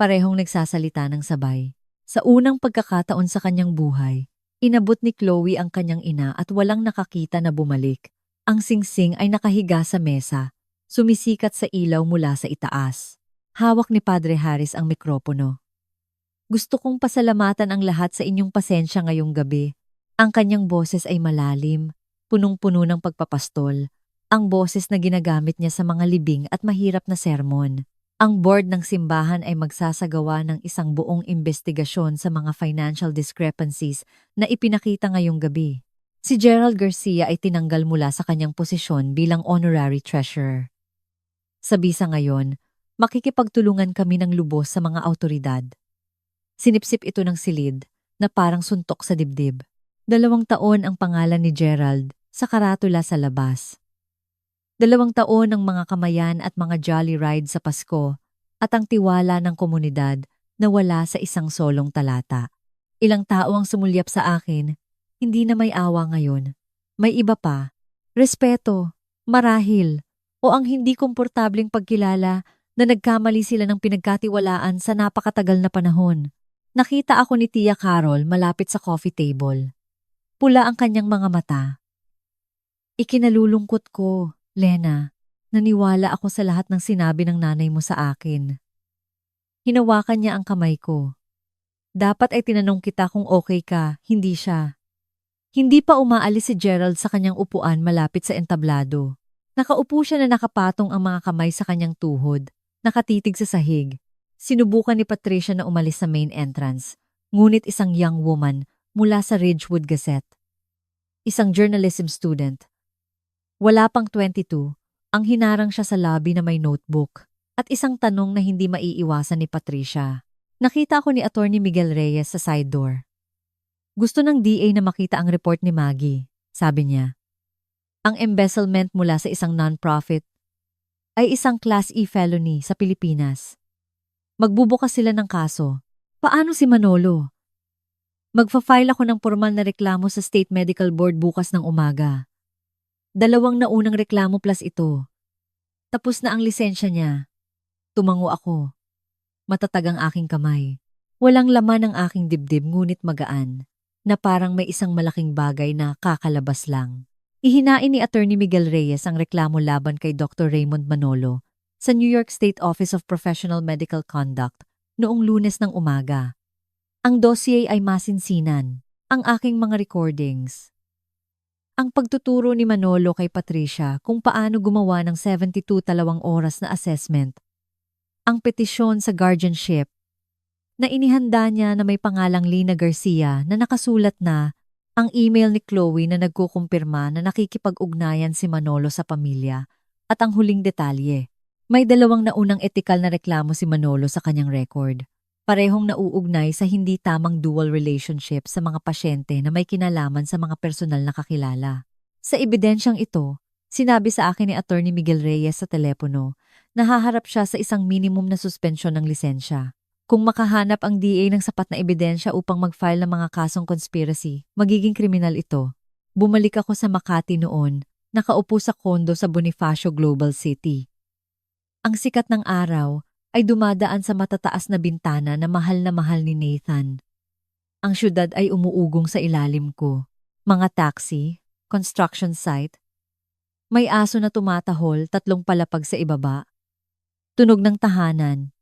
Parehong nagsasalita ng sabay. Sa unang pagkakataon sa kanyang buhay, inabot ni Chloe ang kanyang ina at walang nakakita na bumalik. Ang singsing ay nakahiga sa mesa, sumisikat sa ilaw mula sa itaas. Hawak ni Padre Harris ang mikropono. Gusto kong pasalamatan ang lahat sa inyong pasensya ngayong gabi. Ang kanyang boses ay malalim, punong-puno ng pagpapastol. Ang boses na ginagamit niya sa mga libing at mahirap na sermon. Ang board ng simbahan ay magsasagawa ng isang buong investigasyon sa mga financial discrepancies na ipinakita ngayong gabi. Si Gerald Garcia ay tinanggal mula sa kanyang posisyon bilang honorary treasurer. Sa bisa ngayon, makikipagtulungan kami ng lubos sa mga awtoridad. Sinipsip ito ng silid na parang suntok sa dibdib. 2 taon ang pangalan ni Gerald sa karatula sa labas. 2 taon ng mga kamayan at mga jolly ride sa Pasko at ang tiwala ng komunidad na wala sa isang solong talata. Ilang tao ang sumulyap sa akin, hindi na may awa ngayon. May iba pa, respeto, marahil, o ang hindi komportableng pagkilala na nagkamali sila ng pinagkatiwalaan sa napakatagal na panahon. Nakita ako ni Tia Carol malapit sa coffee table. Pula ang kanyang mga mata. Ikinalulungkot ko, Lena, naniwala ako sa lahat ng sinabi ng nanay mo sa akin. Hinawakan niya ang kamay ko. Dapat ay tinanong kita kung okay ka, hindi siya. Hindi pa umaalis si Gerald sa kanyang upuan malapit sa entablado. Nakaupo siya na nakapatong ang mga kamay sa kanyang tuhod, nakatitig sa sahig. Sinubukan ni Patricia na umalis sa main entrance, ngunit isang young woman mula sa Ridgewood Gazette. Isang journalism student. Wala pang 22, ang hinarang siya sa lobby na may notebook at isang tanong na hindi maiiwasan ni Patricia. Nakita ko ni Attorney Miguel Reyes sa side door. Gusto ng DA na makita ang report ni Maggie, sabi niya. Ang embezzlement mula sa isang non-profit ay isang Class E felony sa Pilipinas. Magbubukas sila ng kaso. Paano si Manolo? Magfa-file ako ng formal na reklamo sa State Medical Board bukas ng umaga. 2 naunang reklamo plus ito. Tapos na ang lisensya niya. Tumango ako. Matatag ang aking kamay. Walang laman ang aking dibdib ngunit magaan, na parang may isang malaking bagay na kakalabas lang. Ihinain ni Attorney Miguel Reyes ang reklamo laban kay Dr. Raymond Manolo sa New York State Office of Professional Medical Conduct noong Lunes ng umaga. Ang dossier ay masinsinan, ang aking mga recordings. Ang pagtuturo ni Manolo kay Patricia kung paano gumawa ng 72 talawang oras na assessment. Ang petisyon sa guardianship na inihanda niya na may pangalang Lena Garcia na nakasulat na ang email ni Chloe na nagkukumpirma na nakikipag-ugnayan si Manolo sa pamilya at ang huling detalye. May 2 naunang etikal na reklamo si Manolo sa kanyang record. Parehong nauugnay sa hindi tamang dual relationship sa mga pasyente na may kinalaman sa mga personal na kakilala. Sa ebidensyang ito, sinabi sa akin ni Attorney Miguel Reyes sa telepono na haharap siya sa isang minimum na suspensyon ng lisensya. Kung makahanap ang DA ng sapat na ebidensya upang mag-file ng mga kasong conspiracy, magiging kriminal ito. Bumalik ako sa Makati noon, nakaupo sa kondo sa Bonifacio Global City. Ang sikat ng araw ay dumadaan sa matataas na bintana na mahal ni Nathan. Ang syudad ay umuugong sa ilalim ko. Mga taxi, construction site. May aso na tumatahol, 3 palapag sa ibaba. Tunog ng tahanan.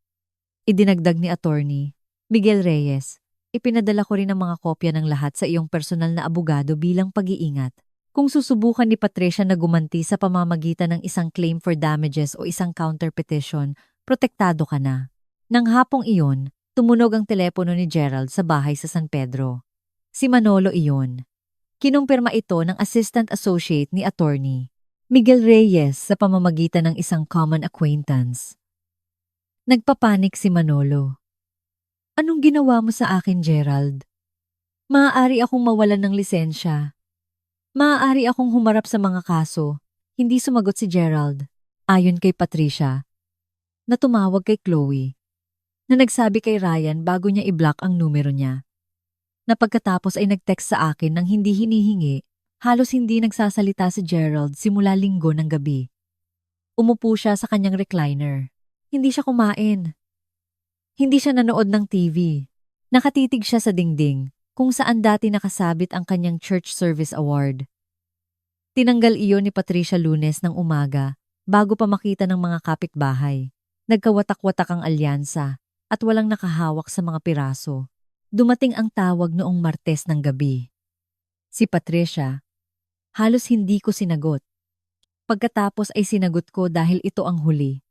Idinagdag ni Attorney Miguel Reyes. Ipinadala ko rin ang mga kopya ng lahat sa iyong personal na abogado bilang pag-iingat. Kung susubukan ni Patricia na gumanti sa pamamagitan ng isang claim for damages o isang counter petition, protektado ka na. Nang hapong iyon, tumunog ang telepono ni Gerald sa bahay sa San Pedro. Si Manolo iyon. Kinumpirma ito ng assistant associate ni Attorney Miguel Reyes sa pamamagitan ng isang common acquaintance. Nagpapanik si Manolo. Anong ginawa mo sa akin, Gerald? Maaari akong mawalan ng lisensya. Maaari akong humarap sa mga kaso. Hindi sumagot si Gerald, ayon kay Patricia, na tumawag kay Chloe, na nagsabi kay Ryan bago niya i-block ang numero niya. Na pagkatapos ay nag-text sa akin nang hindi hinihingi, halos hindi nagsasalita si Gerald simula Linggo ng gabi. Umupo siya sa kanyang recliner. Hindi siya kumain. Hindi siya nanood ng TV. Nakatitig siya sa dingding kung saan dati nakasabit ang kanyang church service award. Tinanggal iyon ni Patricia Lunes ng umaga bago pa makita ng mga kapitbahay. Nagkawatak-watak ang alyansa at walang nakahawak sa mga piraso. Dumating ang tawag noong Martes ng gabi. Si Patricia, halos hindi ko sinagot. Pagkatapos ay sinagot ko dahil ito ang huli.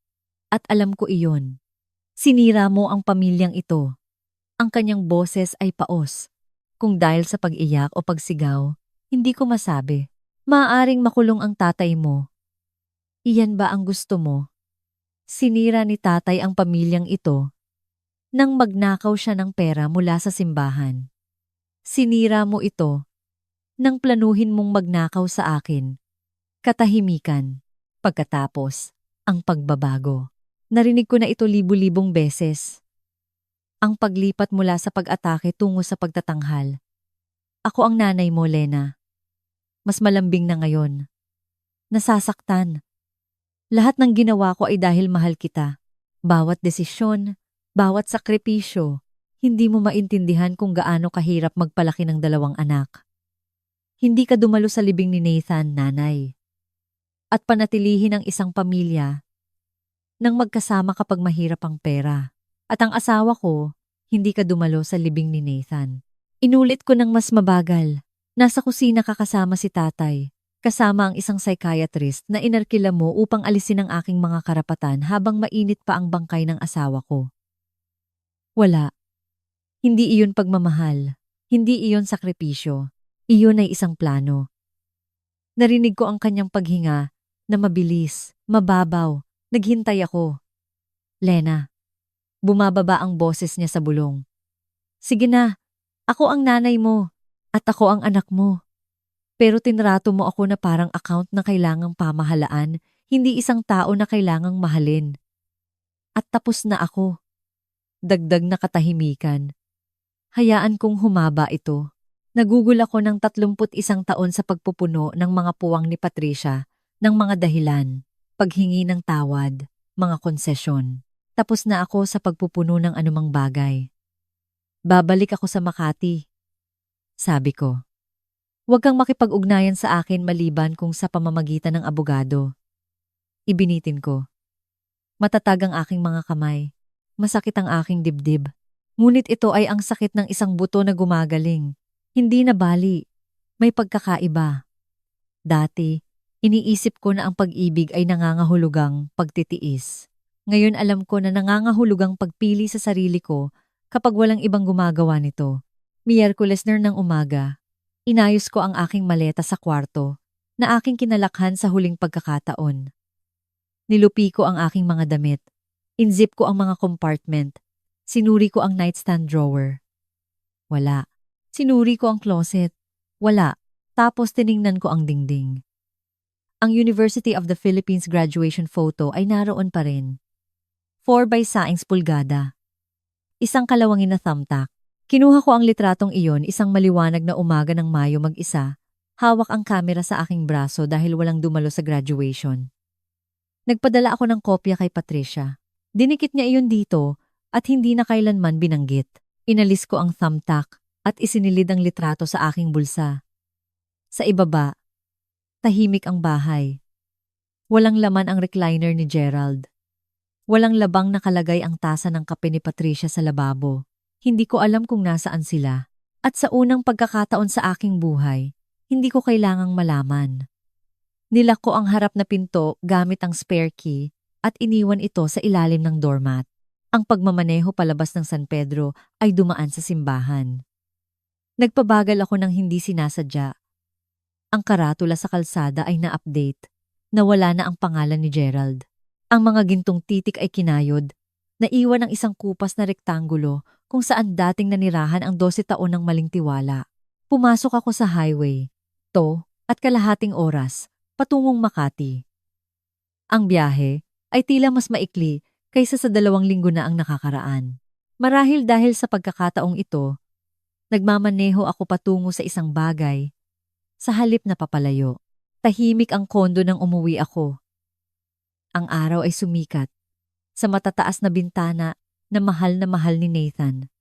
At alam ko iyon. Sinira mo ang pamilyang ito. Ang kanyang boses ay paos. Kung dahil sa pag-iyak o pagsigaw, hindi ko masabi. Maaaring makulong ang tatay mo. Iyan ba ang gusto mo? Sinira ni tatay ang pamilyang ito nang magnakaw siya ng pera mula sa simbahan. Sinira mo ito nang planuhin mong magnakaw sa akin. Katahimikan. Pagkatapos, ang pagbabago. Narinig ko na ito libu-libong beses. Ang paglipat mula sa pag-atake tungo sa pagtatanghal. Ako ang nanay mo, Lena. Mas malambing na ngayon. Nasasaktan. Lahat ng ginawa ko ay dahil mahal kita. Bawat desisyon, bawat sakripisyo, hindi mo maintindihan kung gaano kahirap magpalaki ng 2 anak. Hindi ka dumalo sa libing ni Nathan, nanay. At panatilihin ang isang pamilya nang magkasama kapag mahirap ang pera. At ang asawa ko, hindi ka dumalo sa libing ni Nathan. Inulit ko ng mas mabagal. Nasa kusina kakasama si tatay, kasama ang isang psychiatrist na inarkila mo upang alisin ang aking mga karapatan habang mainit pa ang bangkay ng asawa ko. Wala. Hindi iyon pagmamahal. Hindi iyon sakripisyo. Iyon ay isang plano. Narinig ko ang kanyang paghinga na mabilis, mababaw. Naghintay ako. Lena. Bumababa ang boses niya sa bulong. Sige na, ako ang nanay mo at ako ang anak mo. Pero tinrato mo ako na parang account na kailangang pamahalaan, hindi isang tao na kailangang mahalin. At tapos na ako. Dagdag na katahimikan. Hayaan kong humaba ito. Nagugol ako ng 31 taon sa pagpupuno ng mga puwang ni Patricia ng mga dahilan, paghingi ng tawad, mga konsesyon. Tapos na ako sa pagpupuno ng anumang bagay. Babalik ako sa Makati. Sabi ko. Huwag kang makipag-ugnayan sa akin maliban kung sa pamamagitan ng abogado. Ibinitin ko. Matatag ang aking mga kamay. Masakit ang aking dibdib. Ngunit ito ay ang sakit ng isang buto na gumagaling. Hindi na bali. May pagkakaiba. Dati, iniisip ko na ang pag-ibig ay nangangahulugang pagtitiis. Ngayon alam ko na nangangahulugang pagpili sa sarili ko kapag walang ibang gumagawa nito. Miyerkules ng umaga, inayos ko ang aking maleta sa kwarto na aking kinalakhan sa huling pagkakataon. Nilupi ko ang aking mga damit. Inzip ko ang mga compartment. Sinuri ko ang nightstand drawer. Wala. Sinuri ko ang closet. Wala. Tapos tiningnan ko ang dingding. Ang University of the Philippines graduation photo ay naroon pa rin. 4 by saings pulgada. isang kalawangin na thumbtack. Kinuha ko ang litratong iyon isang maliwanag na umaga ng Mayo mag-isa. Hawak ang kamera sa aking braso dahil walang dumalo sa graduation. Nagpadala ako ng kopya kay Patricia. Dinikit niya iyon dito at hindi na kailanman binanggit. Inalis ko ang thumbtack at isinilid ang litrato sa aking bulsa. Sa ibaba, tahimik ang bahay. Walang laman ang recliner ni Gerald. Walang labang nakalagay ang tasa ng kape ni Patricia sa lababo. Hindi ko alam kung nasaan sila. At sa unang pagkakataon sa aking buhay, hindi ko kailangang malaman. Nilak ko ang harap na pinto gamit ang spare key at iniwan ito sa ilalim ng doormat. Ang pagmamaneho palabas ng San Pedro ay dumaan sa simbahan. Nagpabagal ako ng hindi sinasadya. Ang karatula sa kalsada ay na-update. Nawala na ang pangalan ni Gerald. Ang mga gintong titik ay kinayod. Naiwan ang isang kupas na rektangulo kung saan dating nanirahan ang 12 taon ng maling tiwala. Pumasok ako sa highway, at kalahating oras, patungong Makati. Ang biyahe ay tila mas maikli kaysa sa 2 linggo na ang nakakaraan. Marahil dahil sa pagkakataong ito, nagmamaneho ako patungo sa isang bagay, sa halip na papalayo. Tahimik ang kondo nang umuwi ako. Ang araw ay sumikat sa matataas na bintana na mahal ni Nathan.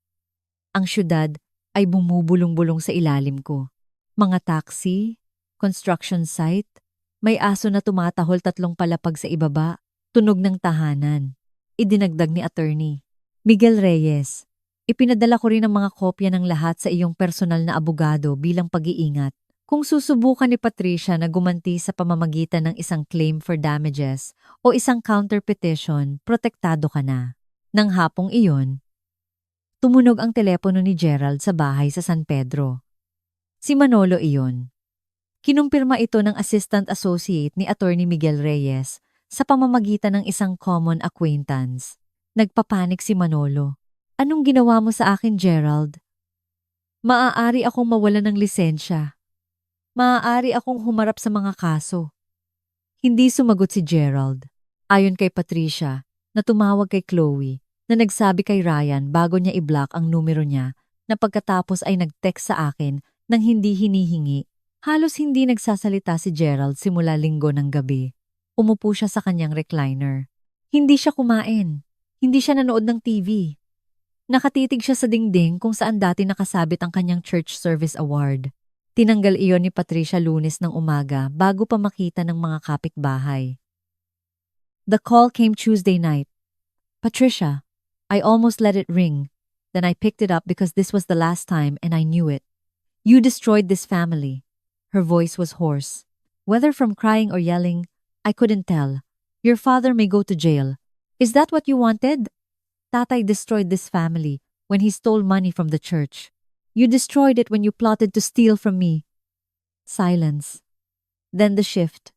Ang syudad ay bumubulong-bulong sa ilalim ko. Mga taxi, construction site, may aso na tumatahol 3 palapag sa ibaba, tunog ng tahanan. Idinagdag ni attorney Miguel Reyes. Ipinadala ko rin ang mga kopya ng lahat sa iyong personal na abogado bilang pag-iingat. Kung susubukan ni Patricia na gumanti sa pamamagitan ng isang claim for damages o isang counter petition, protektado ka na. Nang hapong iyon, tumunog ang telepono ni Gerald sa bahay sa San Pedro. Si Manolo iyon. Kinumpirma ito ng assistant associate ni Attorney Miguel Reyes sa pamamagitan ng isang common acquaintance. Nagpapanik si Manolo. Anong ginawa mo sa akin, Gerald? Maaari akong mawalan ng lisensya. Maaari akong humarap sa mga kaso. Hindi sumagot si Gerald. Ayon kay Patricia, na tumawag kay Chloe, na nagsabi kay Ryan bago niya i-block ang numero niya, na pagkatapos ay nag-text sa akin nang hindi hinihingi. Halos hindi nagsasalita si Gerald simula Linggo ng gabi. Umupo siya sa kanyang recliner. Hindi siya kumain. Hindi siya nanood ng TV. Nakatitig siya sa dingding kung saan dati nakasabit ang kanyang church service award. Tinanggal iyon ni Patricia Lunes ng umaga bago pa makita ng mga kapitbahay. The call came Tuesday night. Patricia, I almost let it ring. Then I picked it up because this was the last time and I knew it. You destroyed this family. Her voice was hoarse. Whether from crying or yelling, I couldn't tell. Your father may go to jail. Is that what you wanted? Tatay destroyed this family when he stole money from the church. You destroyed it when you plotted to steal from me. Silence. Then the shift.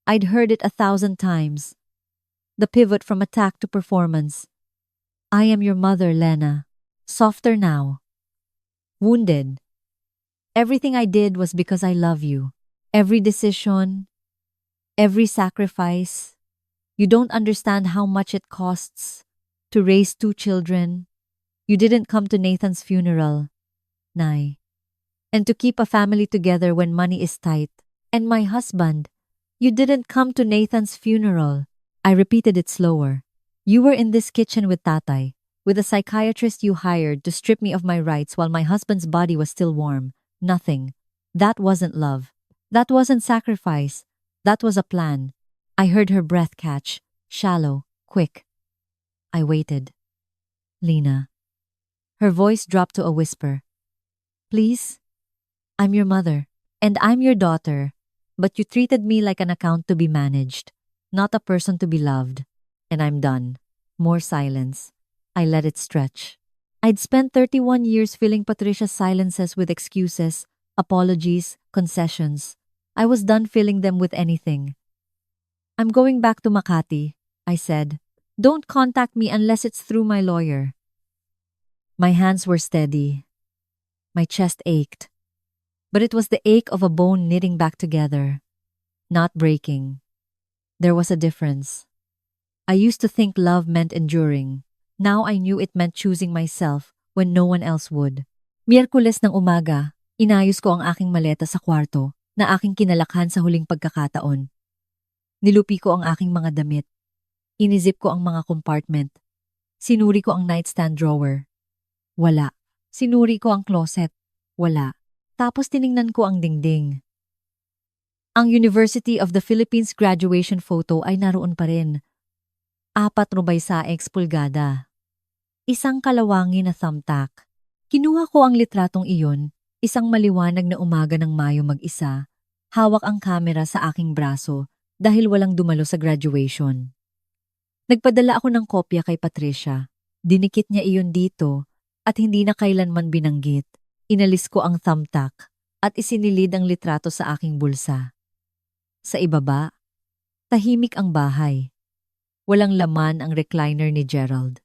I'd heard it 1,000 times. The pivot from attack to performance. I am your mother, Lena. Softer now. Wounded. Everything I did was because I love you. Every decision, every sacrifice. You don't understand how much it costs to raise 2 children. You didn't come to Nathan's funeral, Nay. And to keep a family together when money is tight. And my husband, you didn't come to Nathan's funeral. I repeated it slower. You were in this kitchen with Tatay, with a psychiatrist you hired to strip me of my rights while my husband's body was still warm. Nothing. That wasn't love. That wasn't sacrifice. That was a plan. I heard her breath catch, shallow, quick. I waited. Lena. Her voice dropped to a whisper. Please? I'm your mother, and I'm your daughter, but you treated me like an account to be managed, not a person to be loved. And I'm done. More silence. I let it stretch. I'd spent 31 years filling Patricia's silences with excuses, apologies, concessions. I was done filling them with anything. I'm going back to Makati, I said. Don't contact me unless it's through my lawyer. My hands were steady. My chest ached. But it was the ache of a bone knitting back together, not breaking. There was a difference. I used to think love meant enduring, Now I knew it meant choosing myself when no one else would. Miyerkules ng umaga, inayos ko ang aking maleta sa kwarto na aking kinalakhan sa huling pagkakataon. Nilupi ko ang aking mga damit. Inizip ko ang mga compartment. Sinuri ko ang nightstand drawer. Wala. Sinuri ko ang closet. Wala. Tapos tiningnan ko ang dingding. Ang University of the Philippines graduation photo ay naroon pa rin. 4 pulgada. Isang kalawangi na thumbtack. Kinuha ko ang litratong iyon, isang maliwanag na umaga ng Mayo mag-isa. Hawak ang kamera sa aking braso dahil walang dumalo sa graduation. Nagpadala ako ng kopya kay Patricia. Dinikit niya iyon dito at hindi na kailanman binanggit. Inalis ko ang thumbtack at isinilid ang litrato sa aking bulsa. Sa ibaba, tahimik ang bahay. Walang laman ang recliner ni Gerald.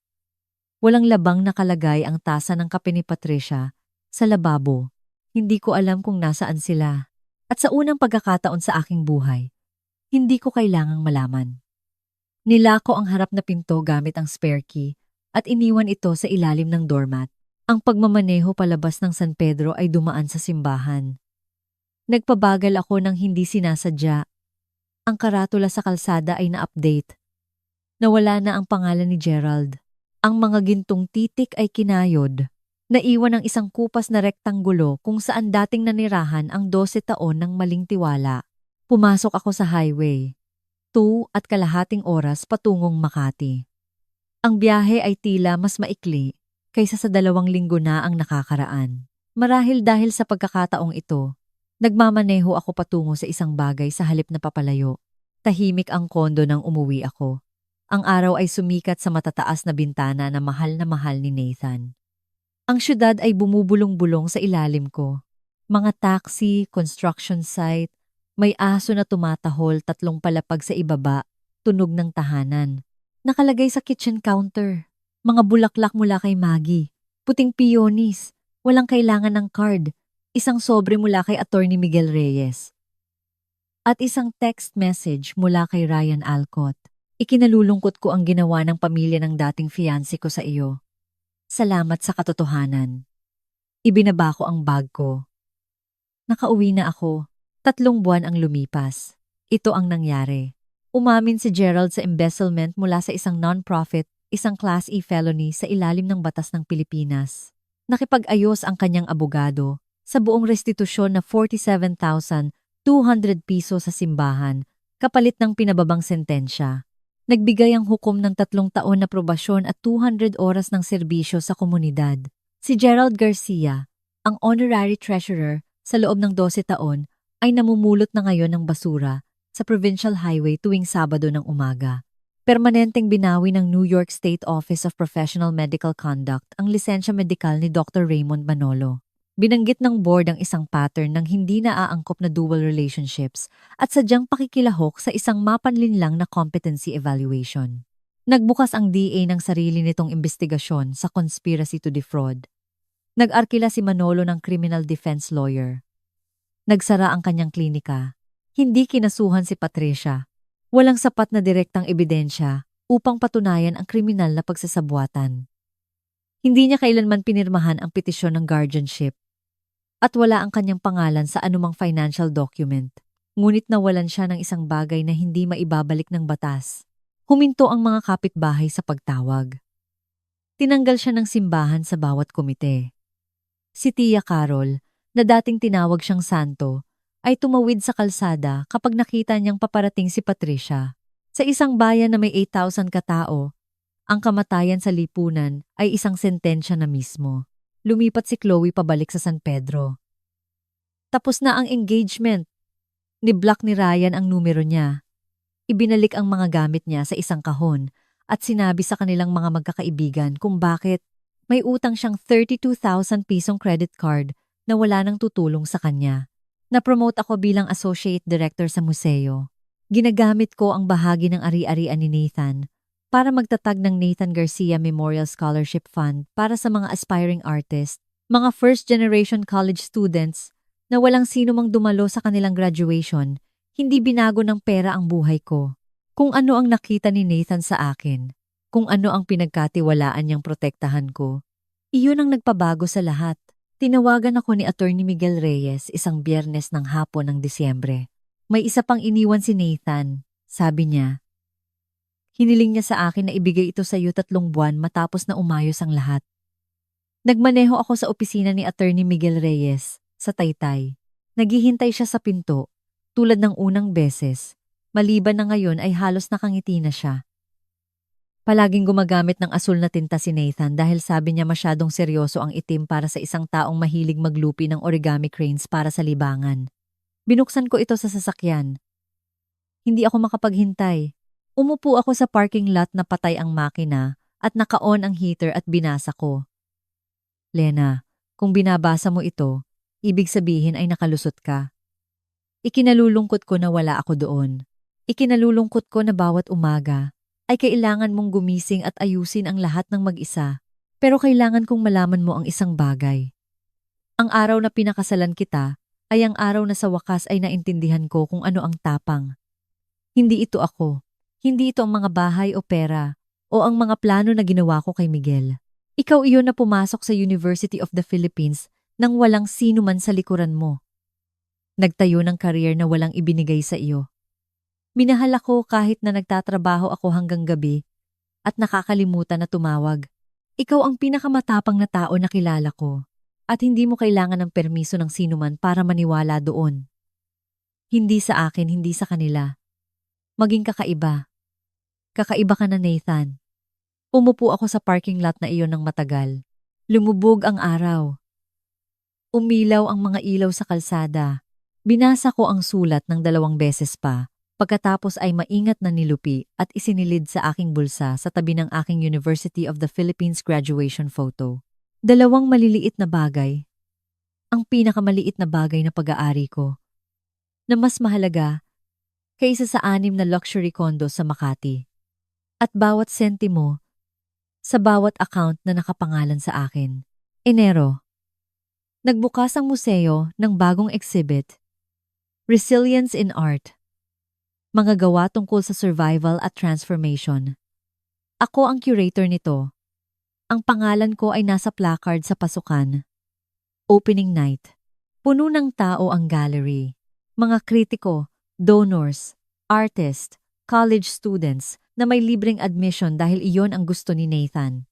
Walang labang nakalagay ang tasa ng kape ni Patricia sa lababo. Hindi ko alam kung nasaan sila. At sa unang pagkakataon sa aking buhay, hindi ko kailangang malaman. Nilako ang harap na pinto gamit ang spare key at iniwan ito sa ilalim ng doormat. Ang pagmamaneho palabas ng San Pedro ay dumaan sa simbahan. Nagpabagal ako ng hindi sinasadya. Ang karatula sa kalsada ay na-update. Nawala na ang pangalan ni Gerald. Ang mga gintong titik ay kinayod. Naiwan ang isang kupas na rektanggulo kung saan dating nanirahan ang 12 taon ng maling tiwala. Pumasok ako sa highway. 2.5 oras patungong Makati. Ang biyahe ay tila mas maikli kaysa sa 2 linggo na ang nakakaraan. Marahil dahil sa pagkakataong ito, nagmamaneho ako patungo sa isang bagay sa halip na papalayo. Tahimik ang kondo nang umuwi ako. Ang araw ay sumikat sa matataas na bintana na mahal ni Nathan. Ang syudad ay bumubulong-bulong sa ilalim ko. Mga taxi, construction site, may aso na tumatahol 3 palapag sa ibaba, tunog ng tahanan. Nakalagay sa kitchen counter. Mga bulaklak mula kay Maggie, puting peonies, walang kailangan ng card, isang sobre mula kay Attorney Miguel Reyes. At isang text message mula kay Ryan Alcott. Ikinalulungkot ko ang ginawa ng pamilya ng dating fiancé ko sa iyo. Salamat sa katotohanan. Ibinaba ko ang bag ko. Nakauwi na ako. 3 buwan ang lumipas. Ito ang nangyari. Umamin si Gerald sa embezzlement mula sa isang non-profit, isang Class E felony sa ilalim ng batas ng Pilipinas. Nakipag-ayos ang kanyang abogado sa buong restitusyon na 47,200 piso sa simbahan, kapalit ng pinababang sentensya. Nagbigay ang hukom ng 3 taon na probasyon at 200 oras ng serbisyo sa komunidad. Si Gerald Garcia, ang honorary treasurer sa loob ng 12 taon, ay namumulot na ngayon ng basura sa Provincial Highway tuwing Sabado ng umaga. Permanenteng binawi ng New York State Office of Professional Medical Conduct ang lisensya medikal ni Dr. Raymond Manolo. Binanggit ng board ang isang pattern ng hindi naaangkop na dual relationships at sadyang pakikilahok sa isang mapanlinlang na competency evaluation. Nagbukas ang DA ng sarili nitong investigasyon sa conspiracy to defraud. Nag-arkila si Manolo ng criminal defense lawyer. Nagsara ang kanyang klinika. Hindi kinasuhan si Patricia. Walang sapat na direktang ebidensya upang patunayan ang kriminal na pagsasabuatan. Hindi niya kailanman pinirmahan ang petisyon ng guardianship. At wala ang kanyang pangalan sa anumang financial document. Ngunit nawalan siya ng isang bagay na hindi maibabalik ng batas. Huminto ang mga kapitbahay sa pagtawag. Tinanggal siya ng simbahan sa bawat komite. Si Tia Carol, na dating tinawag siyang santo, ay tumawid sa kalsada kapag nakita niyang paparating si Patricia. Sa isang bayan na may 8,000 katao, ang kamatayan sa lipunan ay isang sentensya na mismo. Lumipat si Chloe pabalik sa San Pedro. Tapos na ang engagement. Ni-block ni Ryan ang numero niya. Ibinalik ang mga gamit niya sa isang kahon at sinabi sa kanilang mga magkakaibigan kung bakit may utang siyang 32,000 pisong credit card na wala nang tutulong sa kanya. Na-promote ako bilang associate director sa museo. Ginagamit ko ang bahagi ng ari-arian ni Nathan para magtatag ng Nathan Garcia Memorial Scholarship Fund para sa mga aspiring artists, mga first-generation college students na walang sino mang dumalo sa kanilang graduation. Hindi binago ng pera ang buhay ko. Kung ano ang nakita ni Nathan sa akin, kung ano ang pinagkatiwalaan niyang protektahan ko. Iyon ang nagpabago sa lahat. Tinawagan ako ni Attorney Miguel Reyes isang Biyernes ng hapon ng Disyembre. May isa pang iniwan si Nathan, sabi niya. Hiniling niya sa akin na ibigay ito sa iyo 3 buwan matapos na umayos ang lahat. Nagmaneho ako sa opisina ni Attorney Miguel Reyes, sa Taytay. Naghihintay siya sa pinto, tulad ng unang beses. Maliban na ngayon ay halos nakangiti na siya. Palaging gumagamit ng asul na tinta si Nathan dahil sabi niya masyadong seryoso ang itim para sa isang taong mahilig maglupi ng origami cranes para sa libangan. Binuksan ko ito sa sasakyan. Hindi ako makapaghintay. Umupo ako sa parking lot na patay ang makina at naka-on ang heater at binasa ko. Lena, kung binabasa mo ito, ibig sabihin ay nakalusot ka. Ikinalulungkot ko na wala ako doon. Ikinalulungkot ko na bawat umaga ay kailangan mong gumising at ayusin ang lahat ng mag-isa. Pero kailangan kong malaman mo ang isang bagay. Ang araw na pinakasalan kita ay ang araw na sa wakas ay naintindihan ko kung ano ang tapang. Hindi ito ako. Hindi ito ang mga bahay o pera o ang mga plano na ginawa ko kay Miguel. Ikaw iyon na pumasok sa University of the Philippines nang walang sino man sa likuran mo. Nagtayo ng career na walang ibinigay sa iyo. Minahal ako kahit na nagtatrabaho ako hanggang gabi at nakakalimutan na tumawag. Ikaw ang pinakamatapang na tao na kilala ko at hindi mo kailangan ng permiso ng sinuman para maniwala doon. Hindi sa akin, hindi sa kanila. Maging kakaiba. Kakaiba ka na, Nathan. Umupo ako sa parking lot na iyon ng matagal. Lumubog ang araw. Umilaw ang mga ilaw sa kalsada. Binasa ko ang sulat ng 2 beses pa. Pagkatapos ay maingat na nilupi at isinilid sa aking bulsa sa tabi ng aking University of the Philippines graduation photo. 2 maliliit na bagay. Ang pinakamaliit na bagay na pag-aari ko. Na mas mahalaga kaysa sa 6 na luxury condo sa Makati. At bawat sentimo sa bawat account na nakapangalan sa akin. Enero. Nagbukas ang museo ng bagong exhibit. Resilience in Art. Mga gawa tungkol sa survival at transformation. Ako ang curator nito. Ang pangalan ko ay nasa placard sa pasukan. Opening night. Puno ng tao ang gallery. Mga kritiko, donors, artists, college students na may libreng admission dahil iyon ang gusto ni Nathan.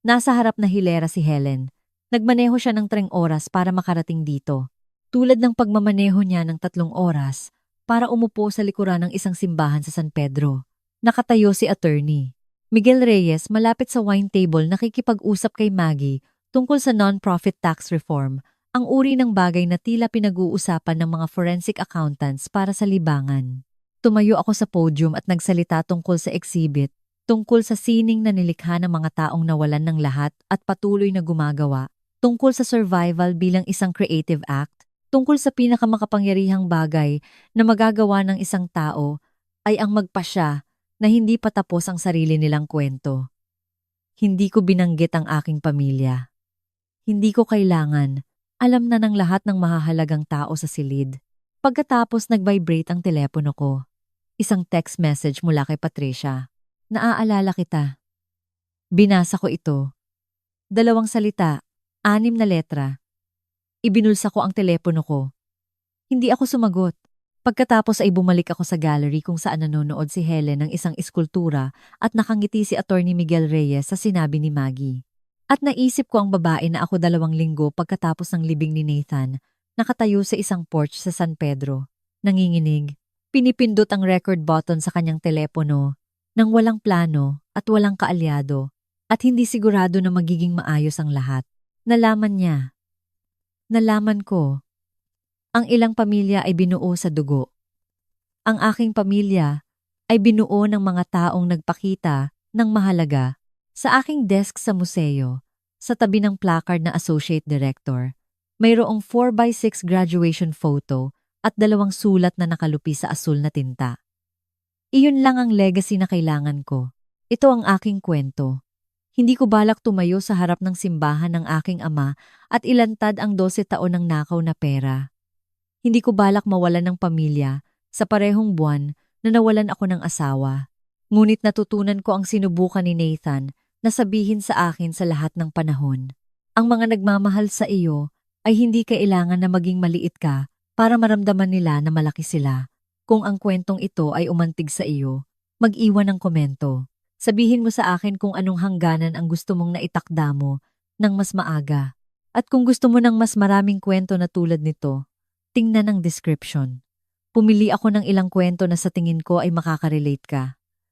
Nasa harap na hilera si Helen. Nagmaneho siya ng 3 oras para makarating dito. Tulad ng pagmamaneho niya ng 3 oras, para umupo sa likuran ng isang simbahan sa San Pedro. Nakatayo si attorney. Miguel Reyes malapit sa wine table nakikipag-usap kay Maggie tungkol sa non-profit tax reform, ang uri ng bagay na tila pinag-uusapan ng mga forensic accountants para sa libangan. Tumayo ako sa podium at nagsalita tungkol sa exhibit, tungkol sa sining na nilikha ng mga taong nawalan ng lahat at patuloy na gumagawa, tungkol sa survival bilang isang creative act, tungkol sa pinakamakapangyarihang bagay na magagawa ng isang tao ay ang magpasya na hindi patapos ang sarili nilang kwento. Hindi ko binanggit ang aking pamilya. Hindi ko kailangan. Alam na ng lahat ng mahahalagang tao sa silid. Pagkatapos nag-vibrate ang telepono ko. Isang text message mula kay Patricia. Naaalala kita. Binasa ko ito. 2 salita, 6 na letra. Ibinulsa ko ang telepono ko. Hindi ako sumagot. Pagkatapos ay bumalik ako sa gallery kung saan nanonood si Helen ng isang eskultura at nakangiti si Attorney Miguel Reyes sa sinabi ni Maggie. At naisip ko ang babae na ako 2 linggo pagkatapos ng libing ni Nathan, nakatayo sa isang porch sa San Pedro, nanginginig, pinipindot ang record button sa kanyang telepono, nang walang plano at walang kaalyado, at hindi sigurado na magiging maayos ang lahat. Nalaman niya. Nalaman ko. Ang ilang pamilya ay binuo sa dugo. Ang aking pamilya ay binuo ng mga taong nagpakita ng mahalaga sa aking desk sa museo, sa tabi ng placard na Associate Director. Mayroong 4x6 graduation photo at 2 sulat na nakalupi sa asul na tinta. Iyon lang ang legacy na kailangan ko. Ito ang aking kwento. Hindi ko balak tumayo sa harap ng simbahan ng aking ama at ilantad ang 12 taon ng nakaw na pera. Hindi ko balak mawalan ng pamilya sa parehong buwan na nawalan ako ng asawa. Ngunit natutunan ko ang sinubukan ni Nathan na sabihin sa akin sa lahat ng panahon. Ang mga nagmamahal sa iyo ay hindi kailangan na maging maliit ka para maramdaman nila na malaki sila. Kung ang kwentong ito ay umantig sa iyo, mag-iwan ng komento. Sabihin mo sa akin kung anong hangganan ang gusto mong naitakda mo ng mas maaga. At kung gusto mo ng mas maraming kwento na tulad nito, tingnan ang description. Pumili ako ng ilang kwento na sa tingin ko ay makaka-relate ka.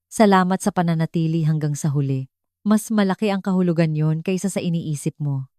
Salamat sa pananatili hanggang sa huli. Mas malaki ang kahulugan yon kaysa sa iniisip mo.